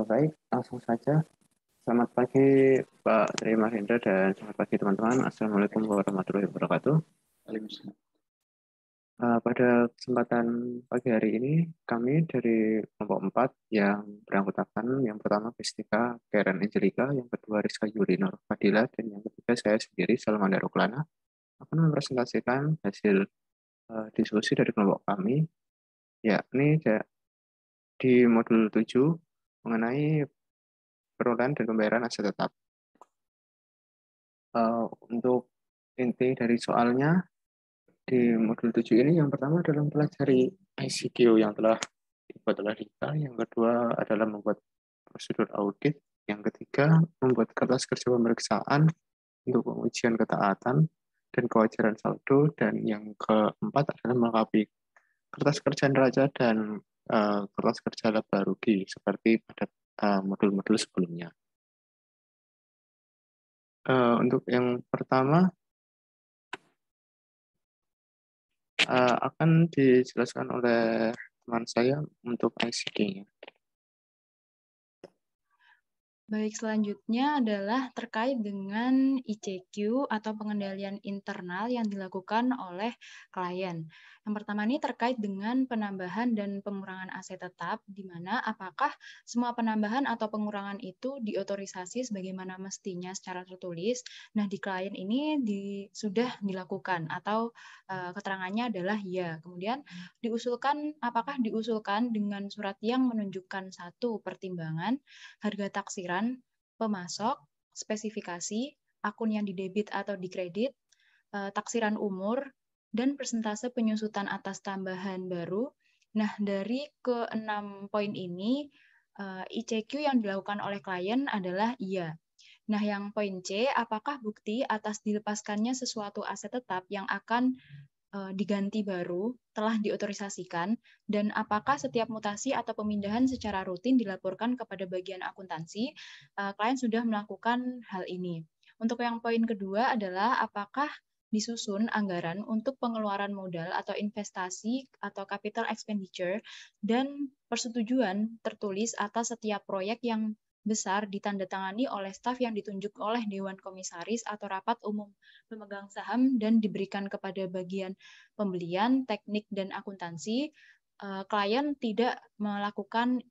Baik, langsung saja. Selamat pagi Pak Tri Mahendra dan selamat pagi teman-teman. Assalamualaikum warahmatullahi wabarakatuh. Pada kesempatan pagi hari ini, kami dari kelompok 4 yang beranggotakan yang pertama Fistika Karen Angelika, yang kedua Rizka Yuli Nur Fadila, dan yang ketiga saya sendiri Salmanda Ruklana akan mempresentasikan hasil diskusi dari kelompok kami, yakni di modul 7 mengenai perolehan dan pembayaran aset tetap. Untuk inti dari soalnya, di modul 7 ini yang pertama adalah mempelajari ICQ yang telah dibuat oleh Rika, yang kedua adalah membuat prosedur audit, yang ketiga membuat kertas kerja pemeriksaan untuk pengujian ketaatan dan kewajaran saldo, dan yang keempat adalah melengkapi kertas kerja neraca dan kertas kerja laba rugi seperti pada modul-modul sebelumnya. Untuk yang pertama akan dijelaskan oleh teman saya untuk ICD-nya. Baik, selanjutnya adalah terkait dengan ICQ atau pengendalian internal yang dilakukan oleh klien. Yang pertama ini terkait dengan penambahan dan pengurangan aset tetap, di mana apakah semua penambahan atau pengurangan itu diotorisasi sebagaimana mestinya secara tertulis. Nah, di klien ini sudah dilakukan atau keterangannya adalah ya. Kemudian apakah diusulkan dengan surat yang menunjukkan satu pertimbangan, harga taksiran, pemasok, spesifikasi, akun yang didebit atau dikredit, taksiran umur, dan persentase penyusutan atas tambahan baru. Nah, dari ke-6 poin ini, ICQ yang dilakukan oleh klien adalah iya. Nah, yang poin C, apakah bukti atas dilepaskannya sesuatu aset tetap yang akan diganti baru telah diotorisasikan, dan apakah setiap mutasi atau pemindahan secara rutin dilaporkan kepada bagian akuntansi, klien sudah melakukan hal ini. Untuk yang poin kedua adalah apakah disusun anggaran untuk pengeluaran modal atau investasi atau capital expenditure dan persetujuan tertulis atas setiap proyek yang besar ditandatangani oleh staf yang ditunjuk oleh Dewan Komisaris atau rapat umum pemegang saham dan diberikan kepada bagian pembelian, teknik, dan akuntansi. Klien tidak melakukan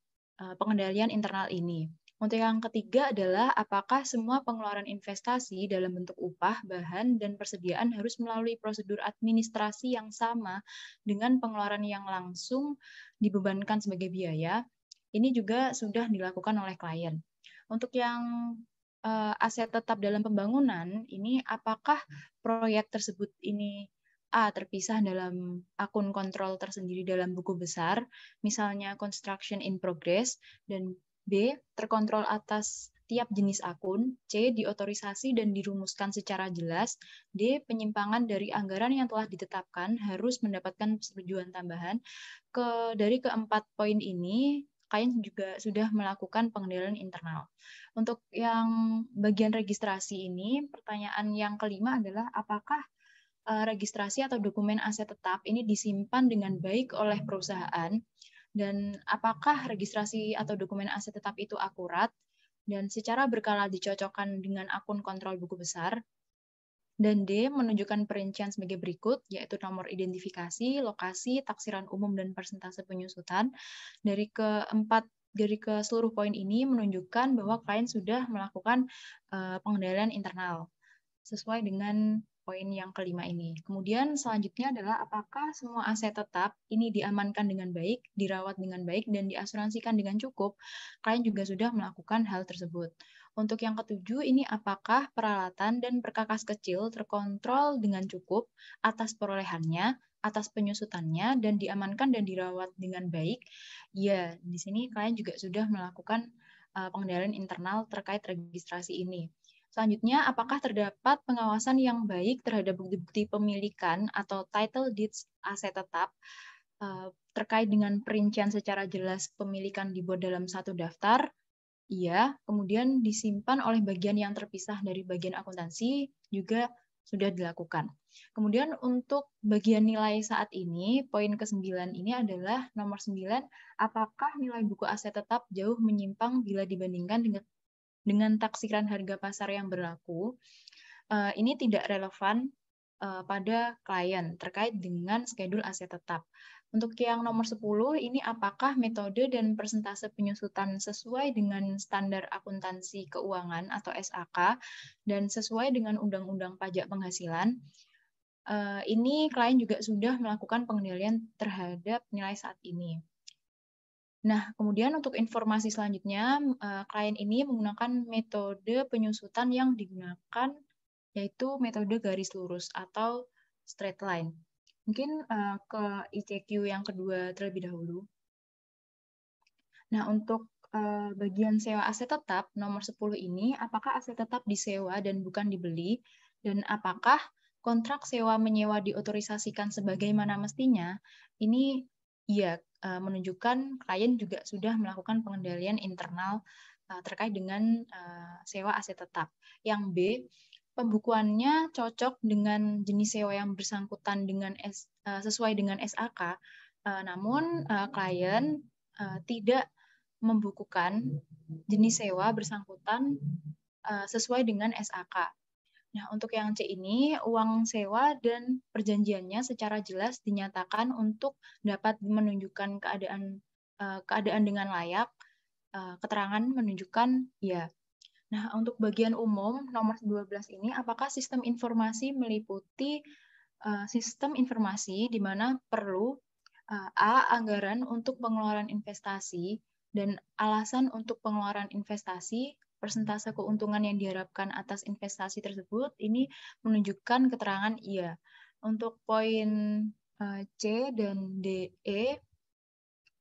pengendalian internal ini. Untuk yang ketiga adalah apakah semua pengeluaran investasi dalam bentuk upah, bahan, dan persediaan harus melalui prosedur administrasi yang sama dengan pengeluaran yang langsung dibebankan sebagai biaya. Ini juga sudah dilakukan oleh klien. Untuk yang aset tetap dalam pembangunan, ini apakah proyek tersebut ini A, terpisah dalam akun kontrol tersendiri dalam buku besar, misalnya construction in progress, dan B, terkontrol atas tiap jenis akun, C, diotorisasi dan dirumuskan secara jelas, D, penyimpangan dari anggaran yang telah ditetapkan harus mendapatkan persetujuan tambahan. Dari keempat poin ini, klien juga sudah melakukan pengendalian internal. Untuk yang bagian registrasi ini, pertanyaan yang kelima adalah apakah registrasi atau dokumen aset tetap ini disimpan dengan baik oleh perusahaan, dan apakah registrasi atau dokumen aset tetap itu akurat dan secara berkala dicocokkan dengan akun kontrol buku besar. Dan D, menunjukkan perincian sebagai berikut, yaitu nomor identifikasi, lokasi, taksiran umum, dan persentase penyusutan. Dari ke seluruh poin ini menunjukkan bahwa klien sudah melakukan pengendalian internal sesuai dengan poin yang kelima ini. Kemudian selanjutnya adalah apakah semua aset tetap ini diamankan dengan baik, dirawat dengan baik, dan diasuransikan dengan cukup. Klien juga sudah melakukan hal tersebut. Untuk yang ketujuh, ini apakah peralatan dan perkakas kecil terkontrol dengan cukup atas perolehannya, atas penyusutannya, dan diamankan dan dirawat dengan baik. Ya, di sini klien juga sudah melakukan pengendalian internal terkait registrasi ini. Selanjutnya, apakah terdapat pengawasan yang baik terhadap bukti-bukti pemilikan atau title deeds aset tetap terkait dengan perincian secara jelas pemilikan dibuat dalam satu daftar? Iya, kemudian disimpan oleh bagian yang terpisah dari bagian akuntansi juga sudah dilakukan. Kemudian untuk bagian nilai saat ini, poin ke-9 ini adalah nomor 9, apakah nilai buku aset tetap jauh menyimpang bila dibandingkan dengan taksiran harga pasar yang berlaku? Ini tidak relevan pada klien terkait dengan schedule aset tetap. Untuk yang nomor 10, ini apakah metode dan persentase penyusutan sesuai dengan standar akuntansi keuangan atau SAK dan sesuai dengan Undang-Undang Pajak Penghasilan. Ini klien juga sudah melakukan pengendalian terhadap nilai saat ini. Nah, kemudian untuk informasi selanjutnya, klien ini menggunakan metode penyusutan yang digunakan yaitu metode garis lurus atau straight line. Mungkin ke ICQ yang kedua terlebih dahulu. Nah, untuk bagian sewa aset tetap, nomor 10 ini, apakah aset tetap disewa dan bukan dibeli? Dan apakah kontrak sewa-menyewa diotorisasikan sebagaimana mestinya? Ini ya menunjukkan klien juga sudah melakukan pengendalian internal terkait dengan sewa aset tetap. Yang B, pembukuannya cocok dengan jenis sewa yang bersangkutan dengan sesuai dengan SAK, namun klien tidak membukukan jenis sewa bersangkutan sesuai dengan SAK. Nah, untuk yang C ini, uang sewa dan perjanjiannya secara jelas dinyatakan untuk dapat menunjukkan keadaan dengan layak, keterangan menunjukkan ya. Nah, untuk bagian umum, nomor 12 ini, apakah sistem informasi meliputi sistem informasi di mana perlu A. Anggaran untuk pengeluaran investasi, dan alasan untuk pengeluaran investasi, persentase keuntungan yang diharapkan atas investasi tersebut, ini menunjukkan keterangan iya. Untuk poin C dan D, E,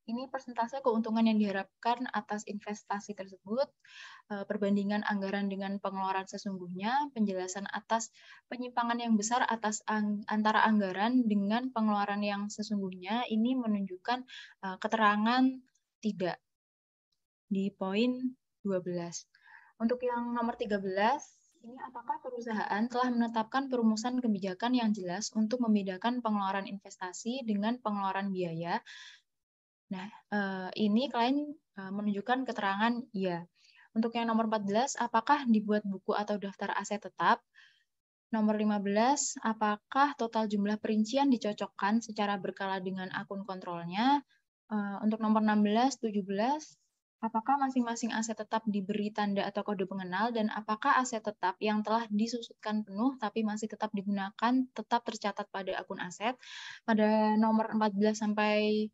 ini persentase keuntungan yang diharapkan atas investasi tersebut, perbandingan anggaran dengan pengeluaran sesungguhnya, penjelasan atas penyimpangan yang besar antara anggaran dengan pengeluaran yang sesungguhnya, ini menunjukkan keterangan tidak di poin 12. Untuk yang nomor 13, ini apakah perusahaan telah menetapkan perumusan kebijakan yang jelas untuk membedakan pengeluaran investasi dengan pengeluaran biaya? Nah, ini klien menunjukkan keterangan iya. Untuk yang nomor 14, apakah dibuat buku atau daftar aset tetap? Nomor 15, apakah total jumlah perincian dicocokkan secara berkala dengan akun kontrolnya? Untuk nomor 16, 17, apakah masing-masing aset tetap diberi tanda atau kode pengenal, dan apakah aset tetap yang telah disusutkan penuh tapi masih tetap digunakan tetap tercatat pada akun aset? Pada nomor 14 sampai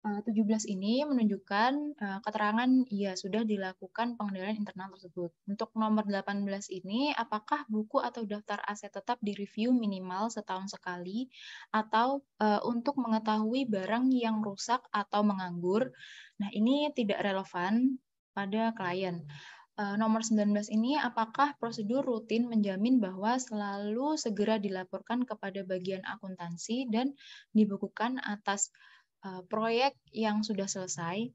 17 ini menunjukkan keterangan ya sudah dilakukan pengendalian internal tersebut. Untuk nomor 18 ini, apakah buku atau daftar aset tetap direview minimal setahun sekali atau untuk mengetahui barang yang rusak atau menganggur? Nah, ini tidak relevan pada klien. Nomor 19 ini, apakah prosedur rutin menjamin bahwa selalu segera dilaporkan kepada bagian akuntansi dan dibukukan atas proyek yang sudah selesai?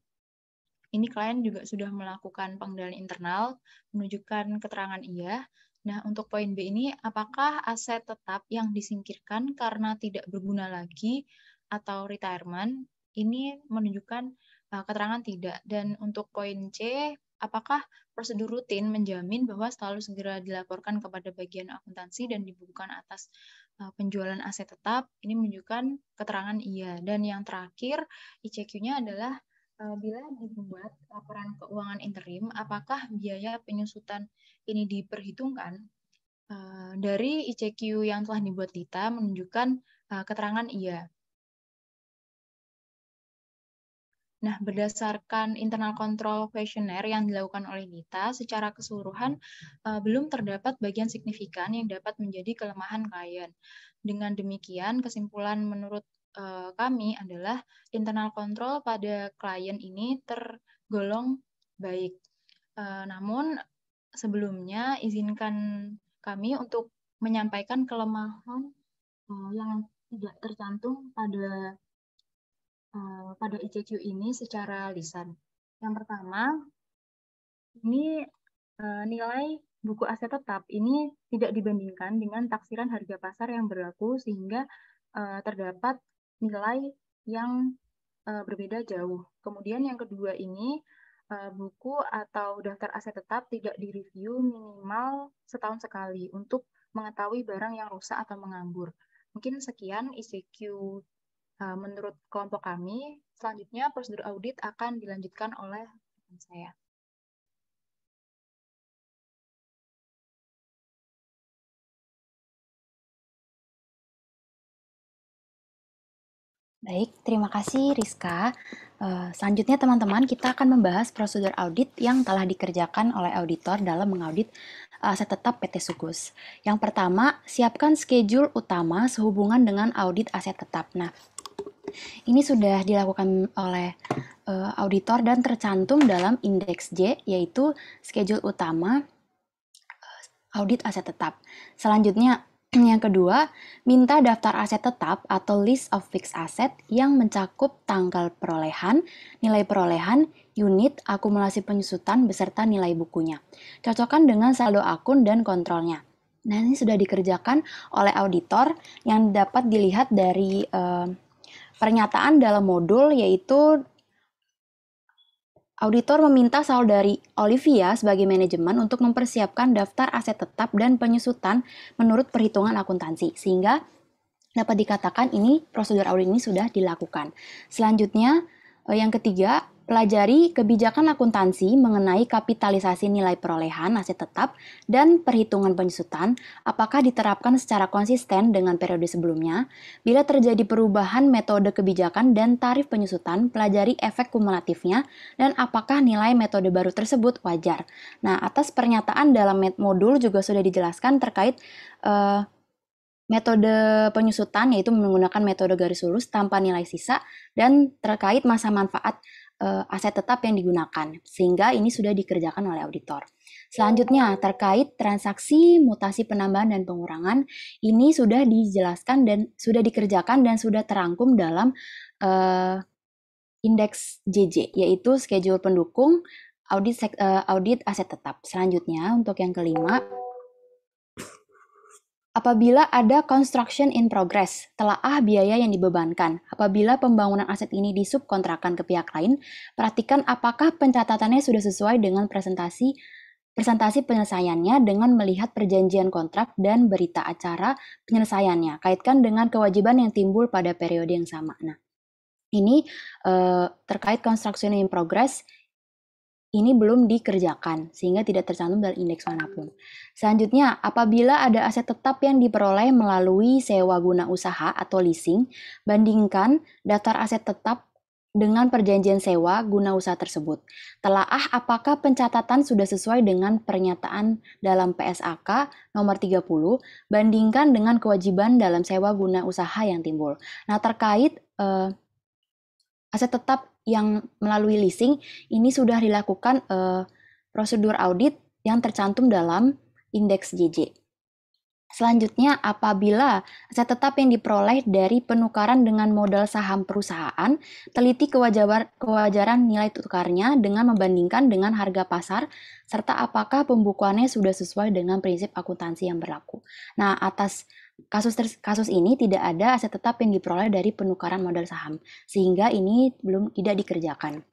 Ini klien juga sudah melakukan pengendalian internal, menunjukkan keterangan iya. Nah, untuk poin B ini, apakah aset tetap yang disingkirkan karena tidak berguna lagi atau retirement? Ini menunjukkan keterangan tidak. Dan untuk poin C, apakah prosedur rutin menjamin bahwa selalu segera dilaporkan kepada bagian akuntansi dan dibukukan atas penjualan aset tetap? Ini menunjukkan keterangan iya. Dan yang terakhir, ICQ-nya adalah bila dibuat laporan keuangan interim, apakah biaya penyusutan ini diperhitungkan? Dari ICQ yang telah dibuat Lita menunjukkan keterangan iya. Nah, berdasarkan internal control questionnaire yang dilakukan oleh Lita, secara keseluruhan belum terdapat bagian signifikan yang dapat menjadi kelemahan klien. Dengan demikian, kesimpulan menurut kami adalah internal control pada klien ini tergolong baik. Namun, sebelumnya izinkan kami untuk menyampaikan kelemahan yang tidak tercantum pada ICQ ini secara lisan. Yang pertama, ini nilai buku aset tetap ini tidak dibandingkan dengan taksiran harga pasar yang berlaku sehingga terdapat nilai yang berbeda jauh. Kemudian yang kedua ini buku atau daftar aset tetap tidak direview minimal setahun sekali untuk mengetahui barang yang rusak atau menganggur. Mungkin sekian ICQ menurut kelompok kami. Selanjutnya prosedur audit akan dilanjutkan oleh rekan saya. Baik, terima kasih Rizka. Selanjutnya teman-teman, kita akan membahas prosedur audit yang telah dikerjakan oleh auditor dalam mengaudit aset tetap PT Sugus. Yang pertama, siapkan schedule utama sehubungan dengan audit aset tetap. Nah, ini sudah dilakukan oleh auditor dan tercantum dalam indeks J, yaitu schedule utama audit aset tetap. Selanjutnya, yang kedua, minta daftar aset tetap atau list of fixed asset yang mencakup tanggal perolehan, nilai perolehan, unit, akumulasi penyusutan, beserta nilai bukunya. Cocokkan dengan saldo akun dan kontrolnya. Nah, ini sudah dikerjakan oleh auditor yang dapat dilihat dari pernyataan dalam modul, yaitu auditor meminta saudari Olivia sebagai manajemen untuk mempersiapkan daftar aset tetap dan penyusutan menurut perhitungan akuntansi, sehingga dapat dikatakan ini prosedur audit ini sudah dilakukan. Selanjutnya, yang ketiga, pelajari kebijakan akuntansi mengenai kapitalisasi nilai perolehan aset tetap dan perhitungan penyusutan, apakah diterapkan secara konsisten dengan periode sebelumnya. Bila terjadi perubahan metode kebijakan dan tarif penyusutan, pelajari efek kumulatifnya dan apakah nilai metode baru tersebut wajar. Nah, atas pernyataan dalam modul juga sudah dijelaskan terkait metode penyusutan, yaitu menggunakan metode garis lurus tanpa nilai sisa, dan terkait masa manfaat aset tetap yang digunakan, sehingga ini sudah dikerjakan oleh auditor. Selanjutnya, terkait transaksi, mutasi, penambahan, dan pengurangan, ini sudah dijelaskan dan sudah dikerjakan dan sudah terangkum dalam indeks JJ, yaitu schedule pendukung audit aset tetap. Selanjutnya, untuk yang kelima, apabila ada construction in progress, telaah biaya yang dibebankan. Apabila pembangunan aset ini disubkontrakkan ke pihak lain, perhatikan apakah pencatatannya sudah sesuai dengan presentasi penyelesaiannya dengan melihat perjanjian kontrak dan berita acara penyelesaiannya. Kaitkan dengan kewajiban yang timbul pada periode yang sama. Nah, ini terkait construction in progress, ini belum dikerjakan, sehingga tidak tercantum dalam indeks manapun. Selanjutnya, apabila ada aset tetap yang diperoleh melalui sewa guna usaha atau leasing, bandingkan daftar aset tetap dengan perjanjian sewa guna usaha tersebut. Telaah apakah pencatatan sudah sesuai dengan pernyataan dalam PSAK nomor 30, bandingkan dengan kewajiban dalam sewa guna usaha yang timbul. Nah, terkait aset tetap yang melalui leasing, ini sudah dilakukan prosedur audit yang tercantum dalam indeks JJ. Selanjutnya, apabila aset tetap yang diperoleh dari penukaran dengan modal saham perusahaan, teliti kewajaran nilai tukarnya dengan membandingkan dengan harga pasar, serta apakah pembukuannya sudah sesuai dengan prinsip akuntansi yang berlaku. Nah, atas kasus ini tidak ada aset tetap yang diperoleh dari penukaran modal saham, sehingga ini belum tidak dikerjakan.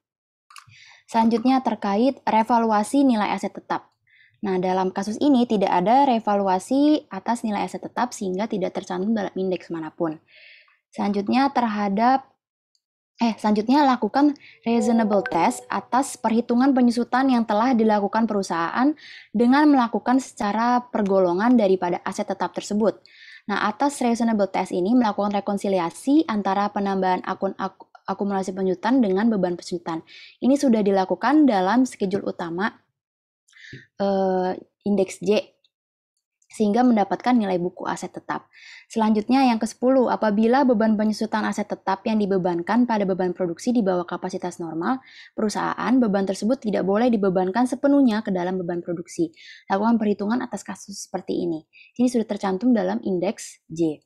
Selanjutnya terkait revaluasi nilai aset tetap. Nah, dalam kasus ini tidak ada revaluasi atas nilai aset tetap sehingga tidak tercantum dalam indeks manapun. Selanjutnya lakukan reasonable test atas perhitungan penyusutan yang telah dilakukan perusahaan dengan melakukan secara pergolongan daripada aset tetap tersebut. Nah, atas reasonable test ini melakukan rekonsiliasi antara penambahan akumulasi penyusutan dengan beban penyusutan. Ini sudah dilakukan dalam schedule utama indeks J, sehingga mendapatkan nilai buku aset tetap. Selanjutnya yang ke-10, apabila beban penyusutan aset tetap yang dibebankan pada beban produksi di bawah kapasitas normal perusahaan, beban tersebut tidak boleh dibebankan sepenuhnya ke dalam beban produksi. Lakukan perhitungan atas kasus seperti ini. Ini sudah tercantum dalam indeks J.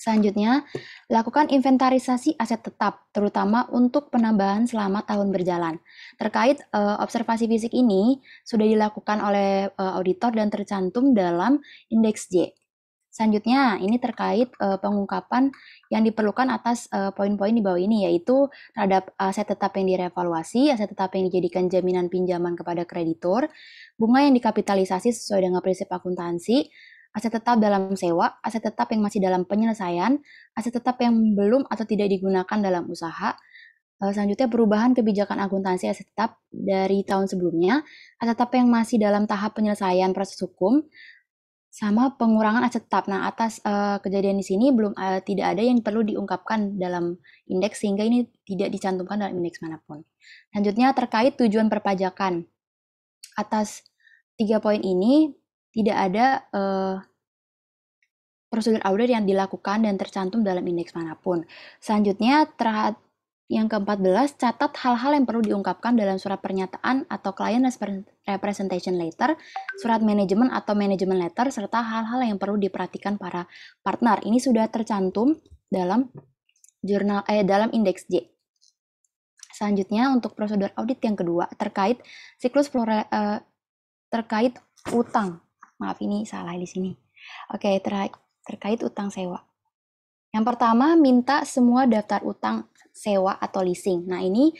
Selanjutnya, lakukan inventarisasi aset tetap, terutama untuk penambahan selama tahun berjalan. Terkait observasi fisik ini, sudah dilakukan oleh auditor dan tercantum dalam indeks J. Selanjutnya, ini terkait pengungkapan yang diperlukan atas poin-poin di bawah ini, yaitu terhadap aset tetap yang direvaluasi, aset tetap yang dijadikan jaminan pinjaman kepada kreditur, bunga yang dikapitalisasi sesuai dengan prinsip akuntansi, aset tetap dalam sewa, aset tetap yang masih dalam penyelesaian, aset tetap yang belum atau tidak digunakan dalam usaha. Selanjutnya, perubahan kebijakan akuntansi aset tetap dari tahun sebelumnya, aset tetap yang masih dalam tahap penyelesaian proses hukum, sama pengurangan aset tetap. Nah, atas kejadian di sini belum tidak ada yang perlu diungkapkan dalam indeks sehingga ini tidak dicantumkan dalam indeks manapun. Selanjutnya, terkait tujuan perpajakan. Atas 3 poin ini tidak ada prosedur audit yang dilakukan dan tercantum dalam indeks manapun. Selanjutnya, yang ke-14, catat hal-hal yang perlu diungkapkan dalam surat pernyataan atau client representation letter, surat manajemen atau management letter, serta hal-hal yang perlu diperhatikan para partner. Ini sudah tercantum dalam dalam indeks J. Selanjutnya, untuk prosedur audit yang kedua, terkait siklus terkait utang. Maaf, ini salah di sini. Oke, terkait utang sewa. Yang pertama, minta semua daftar utang sewa atau leasing. Nah, ini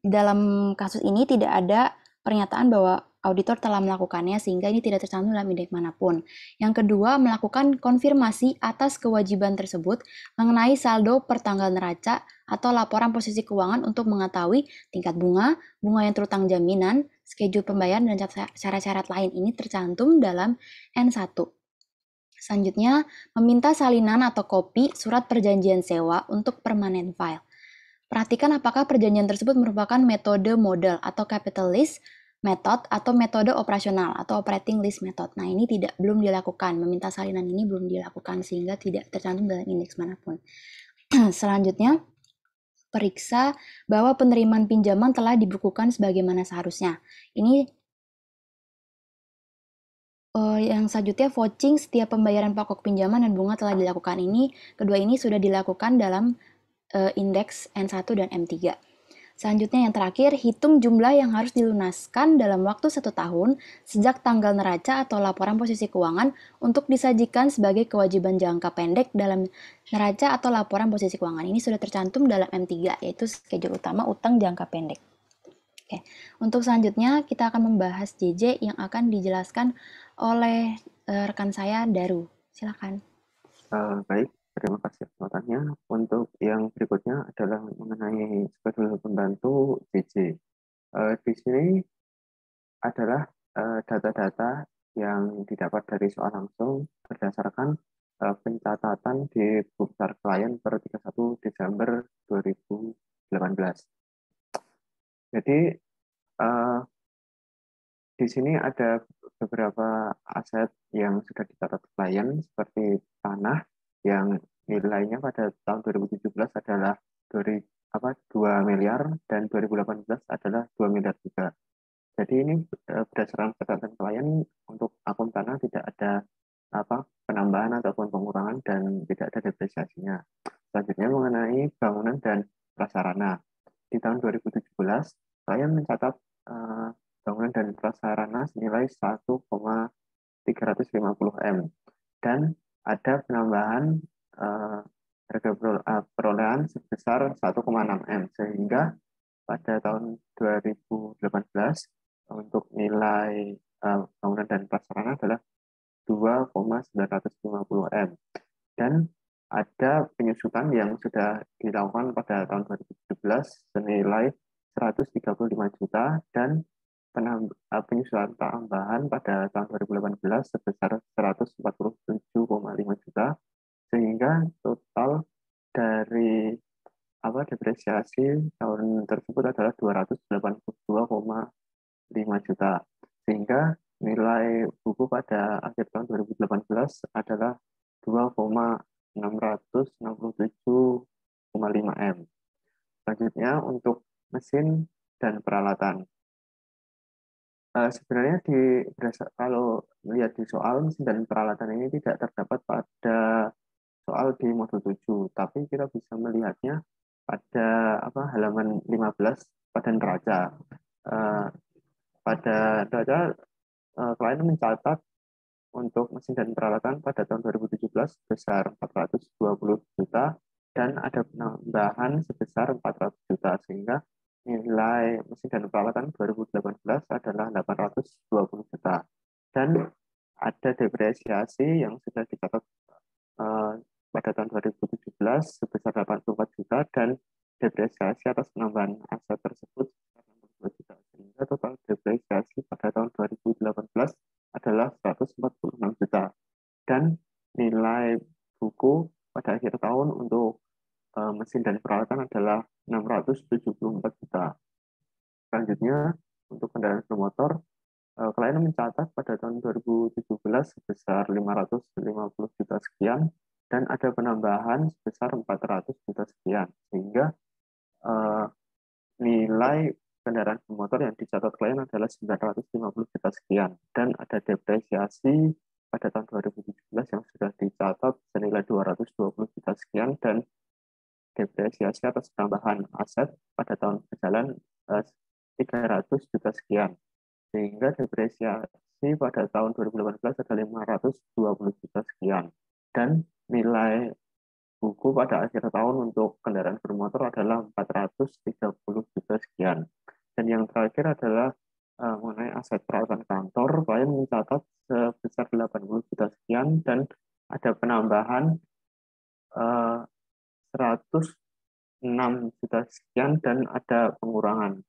dalam kasus ini tidak ada pernyataan bahwa auditor telah melakukannya sehingga ini tidak tercantum dalam indeks manapun. Yang kedua, melakukan konfirmasi atas kewajiban tersebut mengenai saldo pertanggal neraca atau laporan posisi keuangan untuk mengetahui tingkat bunga yang terutang jaminan, schedule pembayaran, dan syarat-syarat lain. Ini tercantum dalam N1. Selanjutnya, meminta salinan atau kopi surat perjanjian sewa untuk permanent file. Perhatikan apakah perjanjian tersebut merupakan metode model atau capital lease method atau metode operasional atau operating lease method. Nah, ini belum dilakukan. Meminta salinan ini belum dilakukan sehingga tidak tercantum dalam indeks manapun. Selanjutnya, periksa bahwa penerimaan pinjaman telah dibukukan sebagaimana seharusnya. Ini yang selanjutnya, vouching setiap pembayaran pokok pinjaman dan bunga telah dilakukan. Kedua ini sudah dilakukan dalam indeks N1 dan M3. Selanjutnya yang terakhir, hitung jumlah yang harus dilunaskan dalam waktu 1 tahun sejak tanggal neraca atau laporan posisi keuangan untuk disajikan sebagai kewajiban jangka pendek dalam neraca atau laporan posisi keuangan. Ini sudah tercantum dalam M3, yaitu schedule utama utang jangka pendek. Oke. Untuk selanjutnya kita akan membahas JJ yang akan dijelaskan oleh rekan saya, Daru. Silakan. Baik, terima kasih pertanyaannya. Untuk yang berikutnya adalah mengenai schedule pembantu JJ. Di sini adalah data-data yang didapat dari soal langsung berdasarkan pencatatan di Buksar klien per 31 Desember 2018. Jadi di sini ada beberapa aset yang sudah dicatat klien seperti tanah yang nilainya pada tahun 2017 adalah 2 miliar dan 2018 adalah 2 miliar juga. Jadi ini berdasarkan catatan klien untuk akun tanah tidak ada penambahan ataupun pengurangan dan tidak ada depresiasinya. Selanjutnya mengenai bangunan dan prasarana. Di tahun 2017 klien mencatat bangunan dan prasarana senilai 1,350 M dan ada penambahan harga perolehan sebesar 1,6 M sehingga pada tahun 2018 untuk nilai bangunan dan prasarana adalah 2,950 M dan ada penyusutan yang sudah dilakukan pada tahun 2017 senilai 135 juta dan penyusutan tambahan pada tahun 2018 sebesar 147,5 juta sehingga total dari depresiasi tahun tersebut adalah 282,5 juta sehingga nilai buku pada akhir tahun 2018 adalah 2,667,5 M. Selanjutnya untuk mesin dan peralatan. Sebenarnya kalau melihat di soal mesin dan peralatan ini tidak terdapat pada soal di modul 7, tapi kita bisa melihatnya pada halaman 15 pada neraca. Pada neraca klien mencatat untuk mesin dan peralatan pada tahun 2017 sebesar 420 juta dan ada penambahan sebesar 400 juta, sehingga nilai mesin dan peralatan 2018 adalah 820 juta. Dan ada depresiasi yang sudah dicatat pada tahun 2017 sebesar 84 juta dan depresiasi atas penambahan aset tersebut sebesar 62 juta, sehingga total depresiasi pada tahun 2018 adalah 146 juta. Dan nilai buku pada akhir tahun untuk mesin dan peralatan adalah 674 juta. Selanjutnya, untuk kendaraan bermotor, klien mencatat pada tahun 2017 sebesar 550 juta sekian dan ada penambahan sebesar 400 juta sekian, sehingga nilai kendaraan bermotor yang dicatat klien adalah 950 juta sekian dan ada depresiasi pada tahun 2017 yang sudah dicatat senilai 220 juta sekian dan depresiasi atas penambahan aset pada tahun berjalan 300 juta sekian, sehingga depresiasi pada tahun 2018 adalah 520 juta sekian dan nilai buku pada akhir tahun untuk kendaraan bermotor adalah 430 juta sekian. Dan yang terakhir adalah mengenai aset peralatan kantor, klien mencatat sebesar 80 juta sekian dan ada penambahan 106 juta sekian dan ada pengurangan,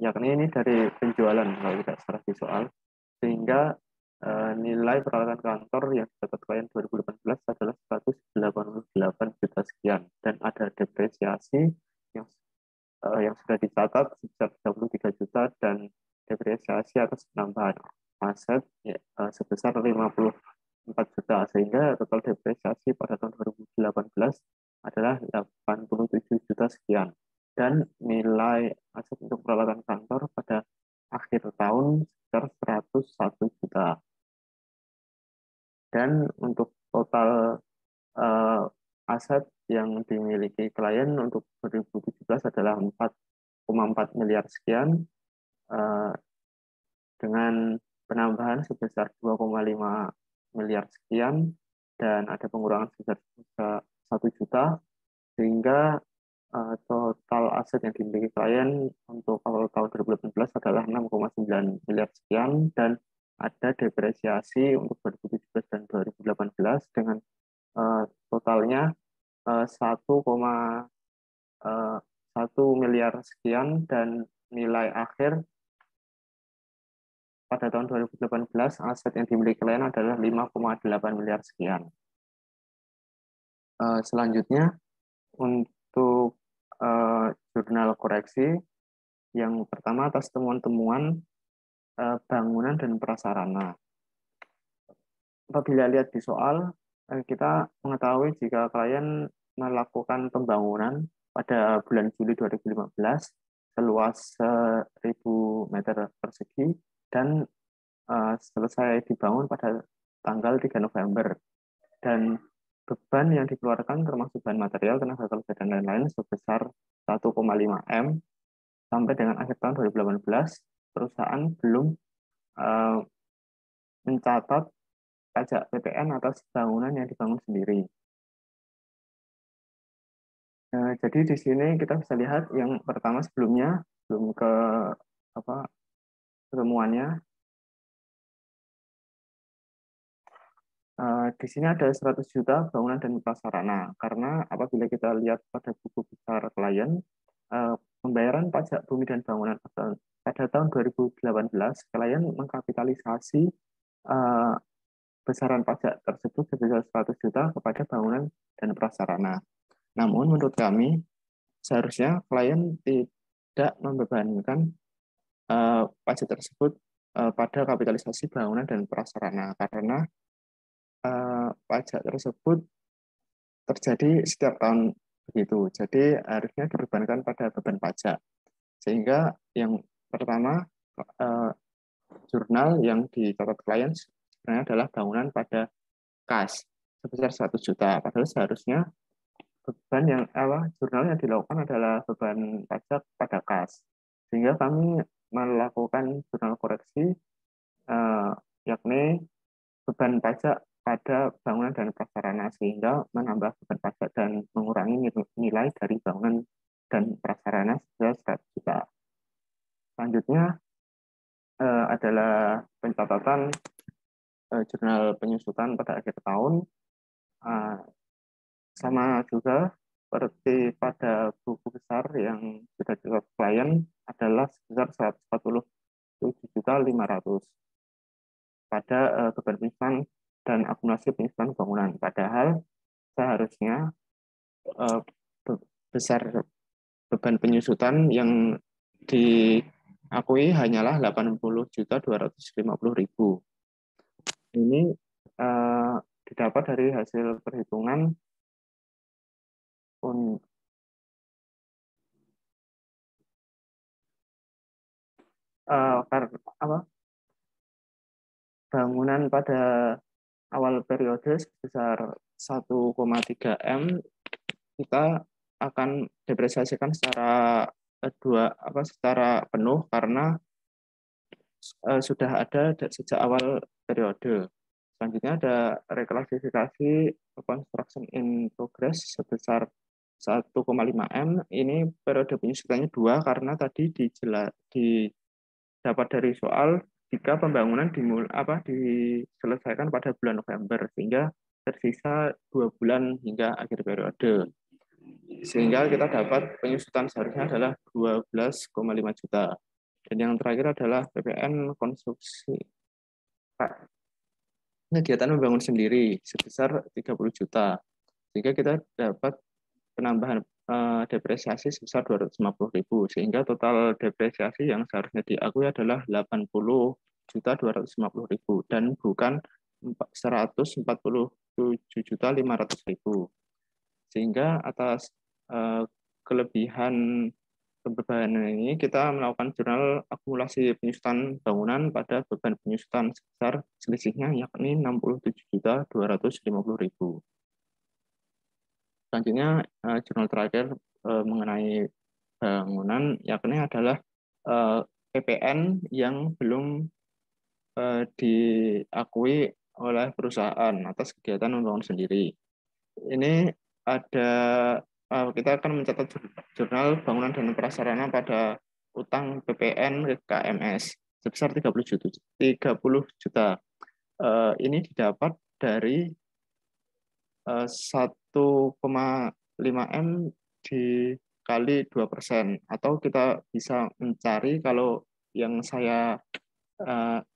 yakni ini dari penjualan kalau tidak salah di soal, sehingga nilai peralatan kantor yang dicatat klien 2018 adalah 188 juta sekian dan ada depresiasi yang sudah dicatat sebesar 33 juta dan depresiasi atas penambahan aset sebesar 54 juta, sehingga total depresiasi pada tahun 2018 adalah 87 juta sekian dan nilai aset untuk peralatan kantor pada akhir tahun sekitar 101 juta. Dan untuk total aset yang dimiliki klien untuk 2017 adalah 4,4 miliar sekian dengan penambahan sebesar 2,5 miliar sekian dan ada pengurangan sebesar 1 juta, sehingga total aset yang dimiliki klien untuk awal tahun 2018 adalah 6,9 miliar sekian dan ada depresiasi untuk 2017 dan 2018 dengan totalnya 1,1 miliar sekian dan nilai akhir pada tahun 2018 aset yang dimiliki klien adalah 5,8 miliar sekian. Selanjutnya untuk jurnal koreksi, yang pertama atas temuan-temuan bangunan dan prasarana. Apabila lihat di soal, kita mengetahui jika klien melakukan pembangunan pada bulan Juli 2015 seluas 1.000 meter persegi dan selesai dibangun pada tanggal 3 November. Dan beban yang dikeluarkan termasuk bahan material, tenaga kerja, dan lain-lain sebesar 1,5 M. Sampai dengan akhir tahun 2018, perusahaan belum mencatat pajak PPN atas bangunan yang dibangun sendiri. Jadi di sini kita bisa lihat yang pertama sebelumnya, belum ke ketemuannya. Di sini ada 100 juta bangunan dan prasarana, karena apabila kita lihat pada buku besar klien, pembayaran pajak bumi dan bangunan pada tahun 2018, klien mengkapitalisasi besaran pajak tersebut sebesar 100 juta kepada bangunan dan prasarana. Namun menurut kami, seharusnya klien tidak membebankan pajak tersebut pada kapitalisasi bangunan dan prasarana, karena pajak tersebut terjadi setiap tahun begitu. Jadi harusnya dibebankan pada beban pajak. Sehingga yang pertama, jurnal yang dicatat klien sebenarnya adalah bangunan pada kas. sebesar 100 juta. Padahal seharusnya beban yang jurnal yang dilakukan adalah beban pajak pada kas. Sehingga kami melakukan jurnal koreksi, yakni beban pajak pada bangunan dan prasarana, sehingga menambah beban pajak dan mengurangi nilai dari bangunan dan prasarana sebesar 100 juta. Selanjutnya adalah pencatatan jurnal penyusutan pada akhir tahun. Sama juga seperti pada buku besar yang sudah dibuat klien adalah sebesar 147.500 pada beban penyusutan dan akumulasi penyusutan bangunan. Padahal seharusnya besar beban penyusutan yang diakui hanyalah 80.250.000. Ini didapat dari hasil perhitungan bangunan pada awal periode sebesar 1,3 M, kita akan depresiasikan secara secara penuh karena sudah ada sejak awal periode. Selanjutnya ada reklasifikasi construction in progress sebesar 1,5 M. Ini periode penyusutannya 2 karena tadi didapat dari soal jika pembangunan diselesaikan pada bulan November, sehingga tersisa 2 bulan hingga akhir periode. Sehingga kita dapat penyusutan seharusnya adalah 12,5 juta. Dan yang terakhir adalah PPN konstruksi kegiatan membangun sendiri sebesar 30 juta. Sehingga kita dapat penambahan depresiasi sebesar 250.000, sehingga total depresiasi yang seharusnya diakui adalah 80.250.000 dan bukan 147.500.000. Sehingga atas kelebihan kebebanan ini kita melakukan jurnal akumulasi penyusutan bangunan pada beban penyusutan sebesar selisihnya yakni 67.250.000. Selanjutnya jurnal terakhir mengenai bangunan yakni adalah PPN yang belum diakui oleh perusahaan atas kegiatan membangun sendiri. Ini ada kita akan mencatat jurnal bangunan dan prasarana pada utang PPN ke KMS sebesar 30 juta. Ini didapat dari 1,5 M dikali 2%, atau kita bisa mencari, kalau yang saya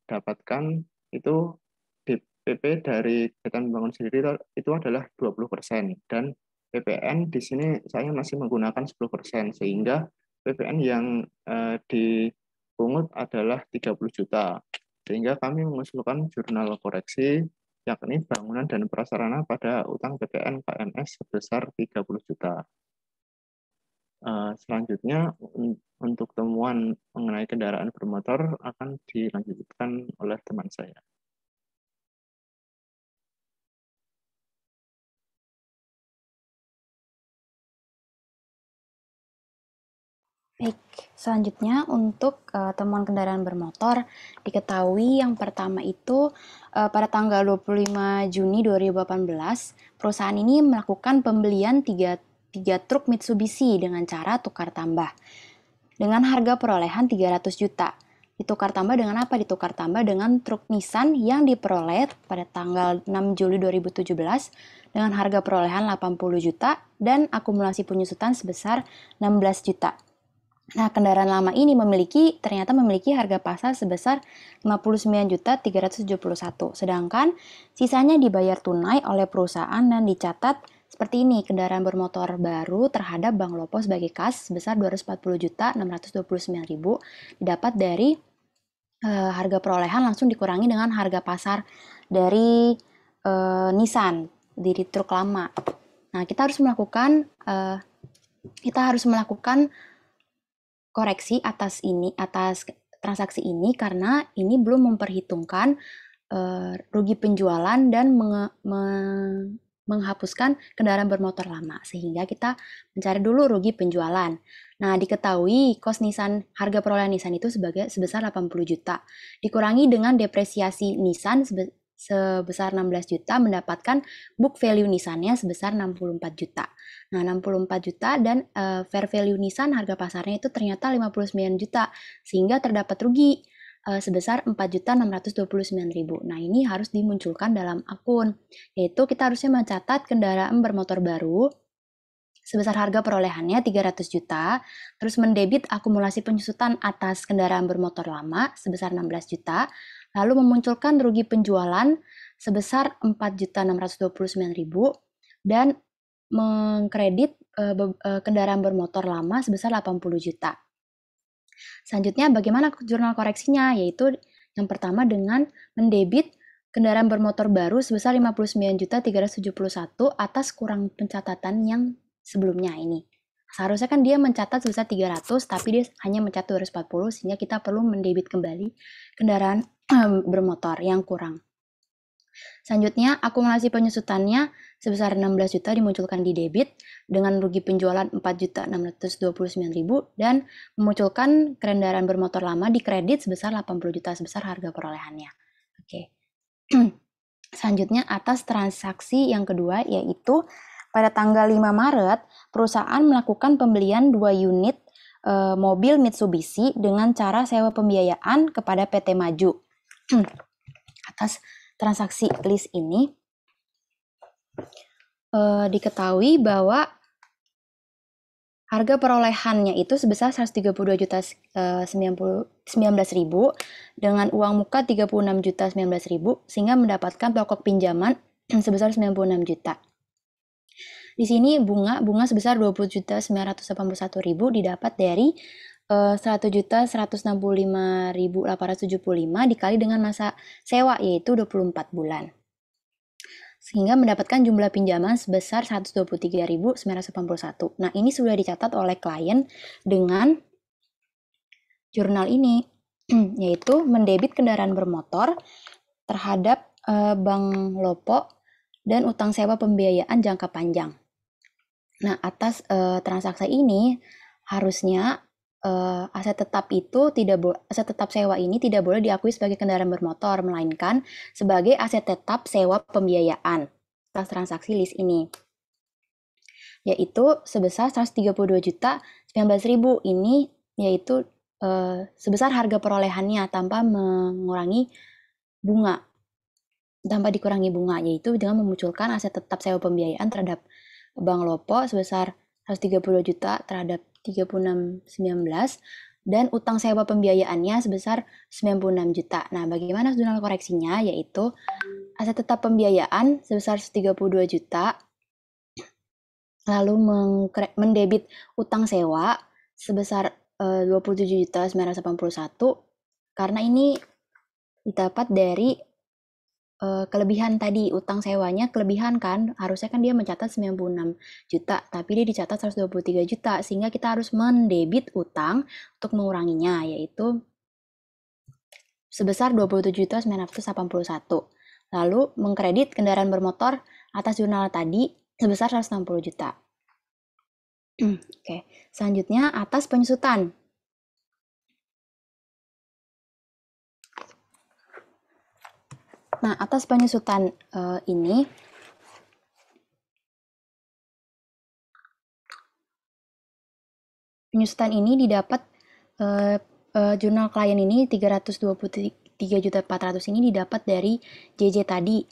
dapatkan itu DPP dari kegiatan membangun sendiri itu adalah 20%, dan PPN di sini saya masih menggunakan 10%, sehingga PPN yang dipungut adalah 30 juta. Sehingga kami mengusulkan jurnal koreksi yakni bangunan dan prasarana pada utang PPN KMS sebesar 30 juta. Selanjutnya untuk temuan mengenai kendaraan bermotor akan dilanjutkan oleh teman saya. Baik, selanjutnya untuk temuan kendaraan bermotor, diketahui yang pertama itu pada tanggal 25 Juni 2018, perusahaan ini melakukan pembelian 3 truk Mitsubishi dengan cara tukar tambah. Dengan harga perolehan 300 juta. Ditukar tambah dengan apa? Ditukar tambah dengan truk Nissan yang diperoleh pada tanggal 6 Juli 2017 dengan harga perolehan 80 juta dan akumulasi penyusutan sebesar 16 juta. Nah, kendaraan lama ini ternyata memiliki harga pasar sebesar 59.371, sedangkan sisanya dibayar tunai oleh perusahaan dan dicatat seperti ini: kendaraan bermotor baru terhadap Bank Lopo sebagai kas sebesar 240.629.000 didapat dari harga perolehan langsung dikurangi dengan harga pasar dari Nissan dari truk lama. Nah, kita harus melakukan koreksi atas transaksi ini karena ini belum memperhitungkan rugi penjualan dan menghapuskan kendaraan bermotor lama, sehingga kita mencari dulu rugi penjualan. Nah, diketahui kos Nissan, harga perolehan Nissan itu sebesar 80 juta, dikurangi dengan depresiasi Nissan sebesar 16 juta, mendapatkan book value Nissan-nya sebesar 64 juta. Nah, 64 juta dan fair value Nissan harga pasarnya itu ternyata 59 juta, sehingga terdapat rugi sebesar 4.629.000. Nah, ini harus dimunculkan dalam akun, yaitu kita harusnya mencatat kendaraan bermotor baru sebesar harga perolehannya 300 juta, terus mendebit akumulasi penyusutan atas kendaraan bermotor lama sebesar 16 juta, lalu memunculkan rugi penjualan sebesar 4.629.000 dan mengkredit kendaraan bermotor lama sebesar 80 juta. Selanjutnya, bagaimana jurnal koreksinya? Yaitu yang pertama dengan mendebit kendaraan bermotor baru sebesar 59.371 atas kurang pencatatan yang sebelumnya ini. Seharusnya kan dia mencatat sebesar 300, tapi dia hanya mencatat 240, sehingga kita perlu mendebit kembali kendaraan bermotor yang kurang. Selanjutnya, akumulasi penyusutannya sebesar 16 juta dimunculkan di debit dengan rugi penjualan 4.629.000 dan memunculkan kendaraan bermotor lama di kredit sebesar 80 juta sebesar harga perolehannya. Oke. Selanjutnya, atas transaksi yang kedua, yaitu pada tanggal 5 Maret, perusahaan melakukan pembelian 2 unit mobil Mitsubishi dengan cara sewa pembiayaan kepada PT Maju. Atas transaksi list ini diketahui bahwa harga perolehannya itu sebesar 132.019.000 dengan uang muka 36.019.000 sehingga mendapatkan pokok pinjaman sebesar 96 juta. Di sini bunga sebesar 20.981.000 didapat dari 1.165.875 dikali dengan masa sewa yaitu 24 bulan. Sehingga mendapatkan jumlah pinjaman sebesar 123.981. Nah, ini sudah dicatat oleh klien dengan jurnal ini, yaitu mendebit kendaraan bermotor terhadap bank Lopo dan utang sewa pembiayaan jangka panjang. Nah, atas transaksi ini harusnya aset tetap sewa ini tidak boleh diakui sebagai kendaraan bermotor, melainkan sebagai aset tetap sewa pembiayaan atas transaksi list ini, yaitu sebesar 132.019.000. Ini yaitu sebesar harga perolehannya tanpa dikurangi bunga, yaitu dengan memunculkan aset tetap sewa pembiayaan terhadap Bank Lopo sebesar 132 juta terhadap 36.19 dan utang sewa pembiayaannya sebesar 96 juta. Nah, bagaimana jurnal koreksinya? Yaitu aset tetap pembiayaan sebesar 132 juta, lalu mendebit utang sewa sebesar 27.981 karena ini didapat dari kelebihan tadi, utang sewanya kelebihan kan, harusnya kan dia mencatat 96 juta, tapi dia dicatat 123 juta, sehingga kita harus mendebit utang untuk menguranginya, yaitu sebesar 27.981. Lalu mengkredit kendaraan bermotor atas jurnal tadi sebesar 160 juta. Oke, selanjutnya atas penyusutan. Nah, atas penyusutan ini, didapat jurnal klien ini 323.400 ini didapat dari JJ tadi.